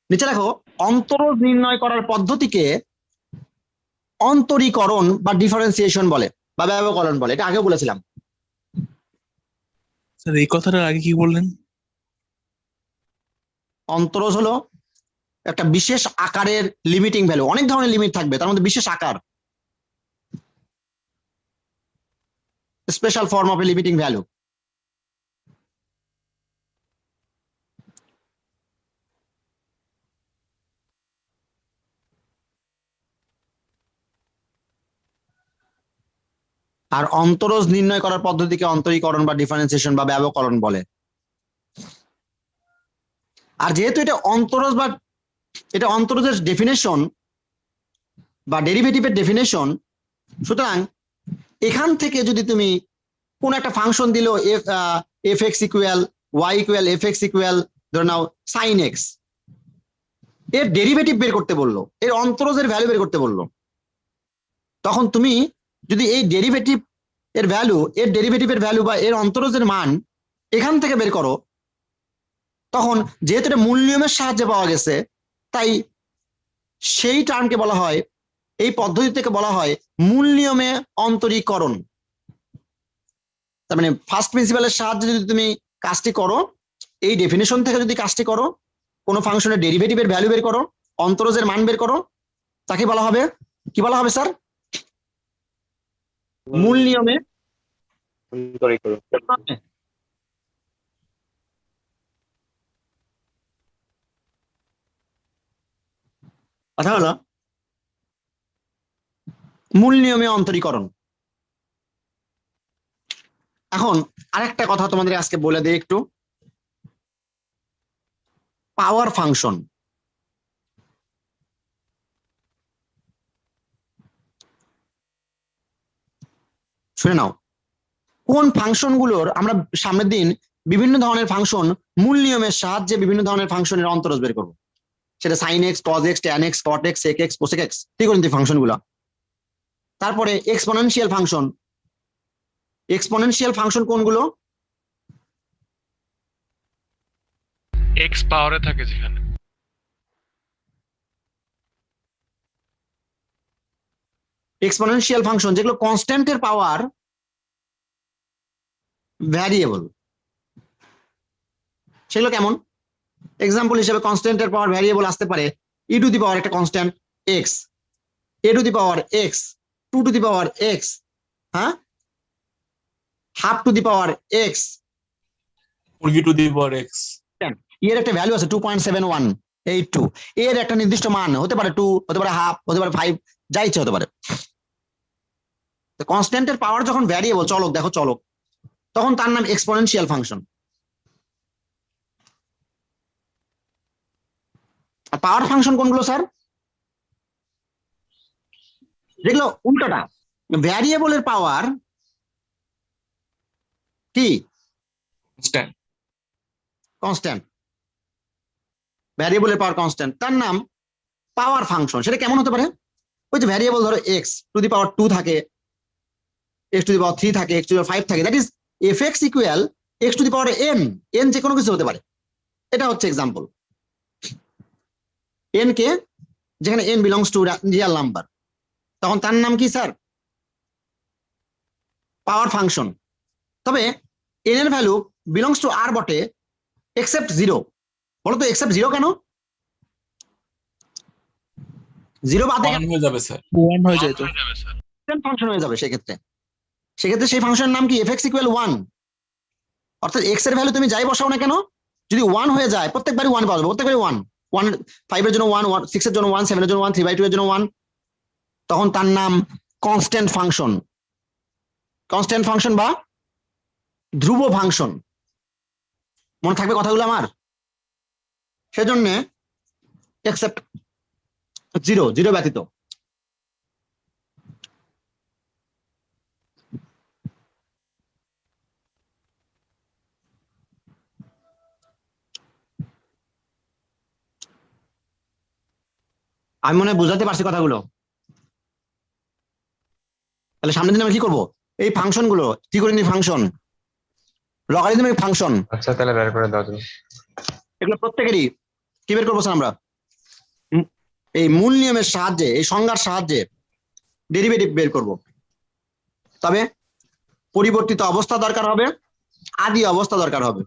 নিচে দেখো, অন্তরজ নির্ণয় করার পদ্ধতিকে অন্তরীকরণ বা ডিফারেন্সিয়েশন বলে বা ব্যবকলন বলে। এটা আগেও বলেছিলাম। স্যার এই কথাটার আগে কি বললেন? অন্তরজ হলো একটা বিশেষ আকারের লিমিটিং ভ্যালু। অনেক ধরনের লিমিট থাকবে, তার মধ্যে বিশেষ আকার, special form of a limiting value. আর অন্তরজ নির্ণয় করার পদ্ধতিকে অন্তরীকরণ বা ডিফারেন্সিয়েশন বা ব্যবকলন বলে। আর যেহেতু এটা অন্তরজ বা এটা অন্তরজের ডেফিনেশন বা ডেরিভেটিভের ডেফিনেশন, সুতরাং এখান থেকে যদি তুমি কোন একটা ফাংশন দিল, F X equal Y equal F X equal ধরে নাও সাইন এক্স, এর ডেরিভেটিভ বের করতে বললো, এর অন্তরজের ভ্যালু বের করতে বললো, তখন তুমি যদি এই ডেরিভেটিভ এর ভ্যালু, এর ডেরিভেটিভের ভ্যালু বা এর অন্তরজের মান এখান থেকে বের করো, তখন যেহেতু এটা মূল নিয়মের সাহায্যে পাওয়া গেছে, তাই সেই টার্মকে বলা হয়, এই পদ্ধতি থেকে বলা হয় মূল নিয়মে অন্তরীকরণ। তার মানে ফার্স্ট প্রিন্সিপালের সাহায্যে যদি তুমি কাজটি করো, এই ডেফিনেশন থেকে যদি কাজটি করো, কোনো ফাংশনের ডেরিভেটিভের ভ্যালু বের করো, অন্তরজের মান বের করো, তাকে বলা হবে, কি বলা হবে স্যার? মূল নিয়মে অন্তরীকরণ। কথা হলো মূল নিয়মে অন্তরীকরণ। এখন আরেকটা কথা তোমাদের আজকে বলে দিই একটু, পাওয়ার ফাংশন। শুনে নাও, কোন ফাংশন গুলোর আমরা সামনের দিন বিভিন্ন ধরনের ফাংশন মূল নিয়মের সাহায্যে বিভিন্ন ধরনের ফাংশনের অন্তরজ বের করবো, সেটা sine X, cos X, tan X, cot X, sec X, cosec X, ত্রিকোণমিতিক ফাংশন গুলো। তারপরে এক্সপোনেনশিয়াল ফাংশন। এক্সপোনেনশিয়াল ফাংশন কোনগুলো? এক্স পাওয়ারে থাকে যেখানে। এক্সপোনেনশিয়াল ফাংশন যেগুলো কনস্ট্যান্টের পাওয়ার ভ্যারিয়েবল, সেগুলো কেমন? এক্সাম্পল হিসেবে কনস্ট্যান্টের পাওয়ার ভ্যারিয়েবল আসতে পারে ই টু দি পাওয়ার একটা constant x, a to the power x, two to the power x, হ্যাঁ, half to the power x, মুরগি টু দি পাওয়ার এক্স। এর একটা ভ্যালু আছে 2.7182, এর একটা নির্দিষ্ট মান হতে পারে 2, হতে পারে হাফ, হতে পারে 5, যা ইচ্ছে হতে পারে। কনস্ট্যান্টের পাওয়ার যখন ভ্যারিয়েবল, চলক, দেখো চলক, তখন তার নাম এক্সপোনেনশিয়াল ফাংশন। আর পাওয়ার ফাংশন কোনগুলো স্যার? যেগুলো উল্টোটা, ভ্যারিয়েবলের পাওয়ার কি Constant। কনস্ট্যান্ট, ভ্যারিয়েবলের পাওয়ার কনস্ট্যান্ট, তার নাম পাওয়ার ফাংশন। সেটা কেমন হতে পারে? ওই যে ভ্যারিয়েবল ধরো এক্স টু দি পাওয়ার 2 থাকে, এক্স টু দি পাওয়ার 3 থাকে, এক্স টু দি পাওয়ার 5 থাকে, that is F X equal x two the power N. N যে কোনো কিছু হতে পারে, এটা হচ্ছে এক্সাম্পল। এন কে যেখানে N belongs to Real number, তখন তার নাম কি স্যার? পাওয়ার ফাংশন। তবে এন এর ভ্যালু বিলংস টু আর বটে, এক্সেপ্ট 0। বলো তো এক্সেপ্ট 0 কেন? 0 বাদে 1 হয়ে যাবে স্যার। 1 হয়ে যায় তো। ফাংশন হয়ে যাবে। সেক্ষেত্রে সেই ফাংশনের নাম কি? F X equal 1। অর্থাৎ এক্স এর ভ্যালু তুমি যাই বসাও না কেন, যদি 1 হয়ে যায় প্রত্যেকবারই 1 পাওয়া যাবে, প্রত্যেকবারই 1 1 5 এর জন্য 1 6 এর জন্য 1 7 এর জন্য 1 3/2 এর জন্য 1, তখন তার নাম কনস্ট্যান্ট ফাংশন। কনস্ট্যান্ট ফাংশন বা ধ্রুব ফাংশন। মনে থাকবে কথাগুলো আমার? সেজন্য এক্সেপ্ট 0 ব্যতীত। আমি মনে হয় বুঝাতে পারছি কথাগুলো। তাহলে সামনের দিন আমরা কি করবো? এই ফাংশন গুলো কি করে নি, ফাংশন লগারিদমিক ফাংশন, আচ্ছা তাহলে বের করে দাও তুমি। এগুলো প্রত্যেকেরই কি বের করবো স্যার আমরা? এই মূল নিয়মের সাহায্যে, এই সংজ্ঞার সাহায্যে ডেরিভেটিভ বের করব। তবে পরিবর্তিত অবস্থা দরকার হবে, আদি অবস্থা দরকার হবে,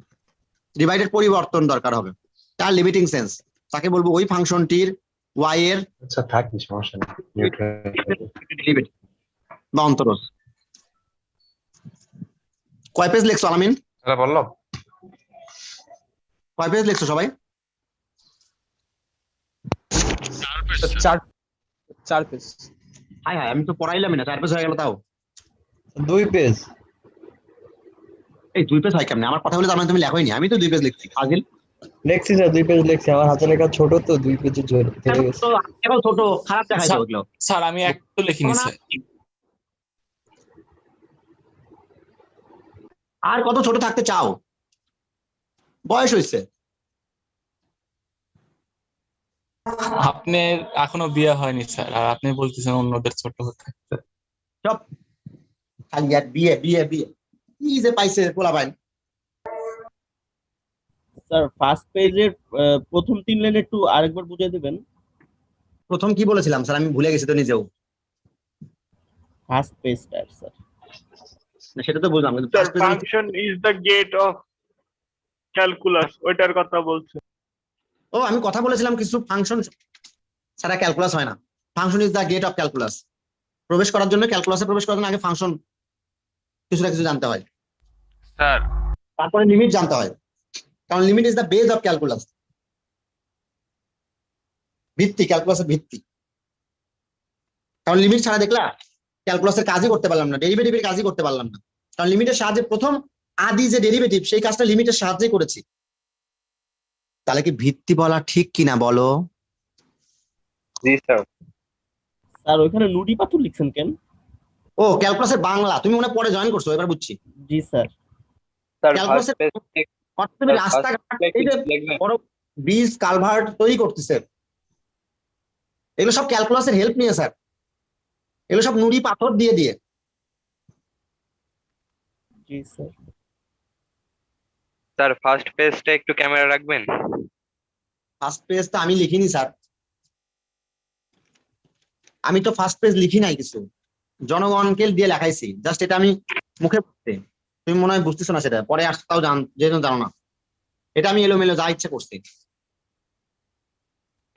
ডিভাইডেড পরিবর্তন দরকার হবে, তার লিমিটিং সেন্স, তাকে বলবো ওই ফাংশনটির y এর আচ্ছা থাকি, সমস্যা নেই। ডেরিভেটিভ বা অন্তরজ। কয় পেজ লিখছো আলামিন? তাহলে বললো কয় পেজ লিখছো সবাই? 4 পেজ। হাই হাই, আমি তো পড়াইলামই না, 4 পেজ হয়ে গেল তাও। 2 পেজ। এই 2 পেজ হয় কেমনে? আমার কথা বলে তার মানে তুমি লেখোই নি? আমি তো 2 পেজ লিখছি ফাজিল। লেখছি স্যার, 2 পেজ লেখছি, আমার হাতে লেখা ছোট তো 2 পেজে ধরে গেছে। তো এখন ছোট খারাপ দেখাইছে ওগুলো। স্যার আমি একটু লিখিনি স্যার। আর কত ছোট থাকতে চাও? বয়স হয়েছে। আপনার এখনো বিয়ে হয়নি স্যার, আর আপনি বলতেছেন অন্যদের ছোট হতে। সব খালি আর বিয়ে বিয়ে বিয়ে, কি যে পাইছে পোলাপাইন। স্যার ফার্স্ট পেজের প্রথম 3 লাইন একটু আরেকবার বুঝিয়ে দিবেন। প্রথম কি বলেছিলাম স্যার? আমি ভুলে গেছি তো নিজেও। ফার্স্ট পেজটা স্যার। না, সেটা তো বুঝলাম, কিন্তু স্যার first page এ- function is the gate of calculus, ওইটার কথা বলছে। ও আমি কথা বলেছিলাম কিছু ফাংশন ছাড়া ক্যালকুলাস হয় না। Function is the gate of calculus. প্রবেশ করার জন্য, ক্যালকুলাসে প্রবেশ করার জন্য আগে ফাংশন কিছু না কিছু জানতে হয়, স্যার তারপরে লিমিট জানতে হয়, কারণ limit is the base of calculus. ভিত্তি, ক্যালকুলাসের ভিত্তি। কারণ লিমিট ছাড়া দেখলা ক্যালকুলাসের কাজই করতে পারলাম না, ডেরিভেটিভের কাজই করতে পারলাম না, কারণ লিমিটের সাহায্যে প্রথম আদি যে ডেরিভেটিভ সেই কাজটা লিমিটের সাহায্যে করেছি। তাহলে কি ভিত্তি বলা ঠিক কিনা বলো? জি স্যার। স্যার ওইখানে নুডি পাথর লিখছেন কেন? ও ক্যালকুলাসের বাংলা, তুমি মনে হয় পরে জয়েন করছো, এবার বুঝছি। জি স্যার। স্যার ক্যালকুলাসের অর্থাৎ তুমি রাস্তাঘাট, এই যে বড় ব্রিজ কালভার্ট তৈরি করতেছে, এগুলো সব ক্যালকুলাসের হেল্প নিয়ে স্যার, এগুলো সব নুড়ি পাথর দিয়ে দিয়ে। জি স্যার। স্যার ফার্স্ট পেজটা একটু ক্যামেরা রাখবেন। ফার্স্ট পেজটা আমি লিখিনি স্যার, আমি তো ফার্স্ট পেজ লিখি নাই কিছু, জনগণকে দিয়ে লেখাইছি, জাস্ট এটা আমি মুখে বলতে, তুমি মনে হয় বুঝতেছো না, সেটা পরে আসতাও যেহেতু জানো না, এটা আমি এলোমেলো যা ইচ্ছে করছি।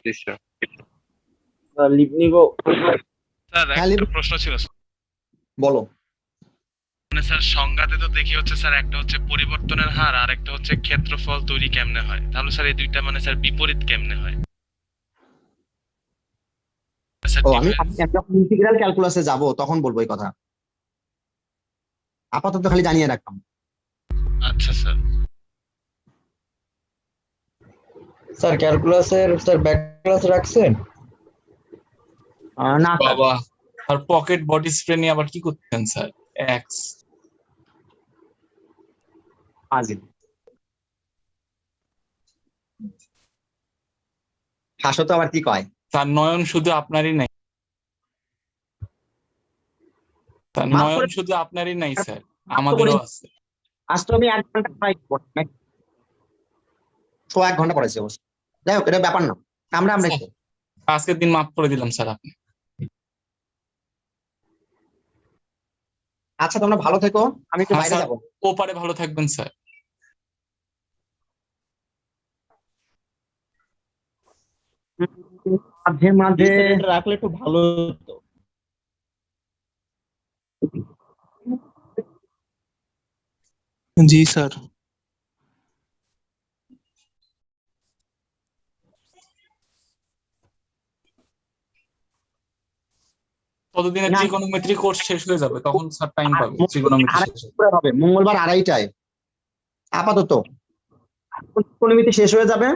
জি স্যার। স্যার লিভ নিব। স্যার হ্যাঁ, একটা প্রশ্ন ছিল স্যার। বলো। মানে স্যার সংজ্ঞাতে তো দেখি হচ্ছে স্যার একটা হচ্ছে পরিবর্তনের হার আর একটা হচ্ছে ক্ষেত্রফল তৈরি কেমনে হয়, তাহলে স্যার এই দুইটা মানে স্যার বিপরীত কেমনে হয়? স্যার ও আমি difference- যখন ইন্টিগ্রাল ক্যালকুলাসে যাব তখন বলবো এই কথা, আপাতত খালি জানিয়ে রাখলাম। আচ্ছা স্যার। স্যার ক্যালকুলাসের স্যার ব্যাক ক্লাস রাখছেন? না স্যার, বাবা, আর পকেট বডি স্প্রে নিয়ে আবার কি করতেন স্যার? এক্স আজিব। হাসো তো আবার কি কয়? স্যার নয়ন শুধু আপনারই নাই স্যার, মাফ নয়ন করে- শুধু আপনারই নাই স্যার, আমাদেরও আছে। আজ তো আমি 1 ঘন্টা প্রায় পড়ছি, নাকি? 1 ঘন্টা পড়াইছি অবশ্য। যাই হোক, এটা ব্যাপার না, আমরা একটু। আজকের দিন মাফ করে দিলাম স্যার আপনি। আচ্ছা, তোমরা ভালো থেকো, আমি একটু হ্যাঁ, বাইরে স্যার। যাবো। ওপারে ভালো থাকবেন স্যার। মাঝে মাঝে স্যার এটা রাখলে একটু ভালো হতো। জি স্যার। ততদিনে না। ট্রিগোনোমেট্রি কোর্স শেষ হয়ে যাবে, তখন স্যার টাইম পাবে ট্রিগোনোমেট্রি শেষ হবে। করে হবে মঙ্গলবার 2:30টায় আপাতত। ত্রিকোণমিতি শেষ হয়ে যাবে,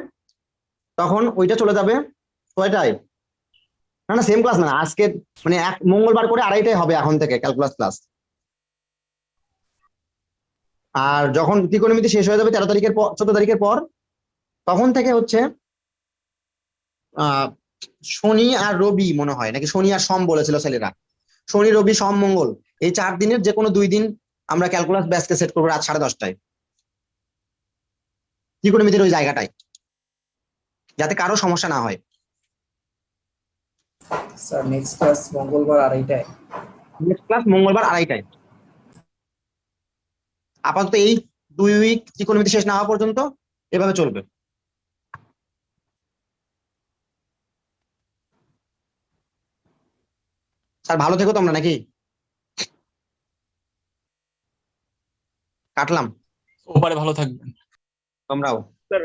তখন ওইটা চলে যাবে কয়টায়? না না, সেম ক্লাস না, আজকে মানে মঙ্গলবার করে 2:30টায় হবে এখন থেকে ক্যালকুলাস ক্লাস। আর যখন ত্রিকোণমিতি শেষ হয়ে যাবে 13 তারিখের পর, 14 তারিখের পর, তখন থেকে হচ্ছে শনি আর রবি মনে হয়, নাকি শনি আর সোম বলেছিল ছেলেরা। শনি, রবি, সোম, মঙ্গল, এই 4 দিনের যে কোনো 2 দিন আমরা ক্যালকুলাস ব্যাচকে সেট করবো রাত 10:30টায় ত্রিকোণমিতির ওই জায়গাটায়, যাতে কারো সমস্যা না হয়। স্যার নেক্সট ক্লাস মঙ্গলবার 2:30টায়। নেক্সট ক্লাস মঙ্গলবার 2:30টায়। আপাতত এই 2 উইক ত্রিকোণমিতি শেষ না হওয়া পর্যন্ত এভাবে চলবে। স্যার ভালো থেকো তোমরা, নাকি কাটলাম? ওপারে ভালো থাকবেন। তোমরাও। স্যার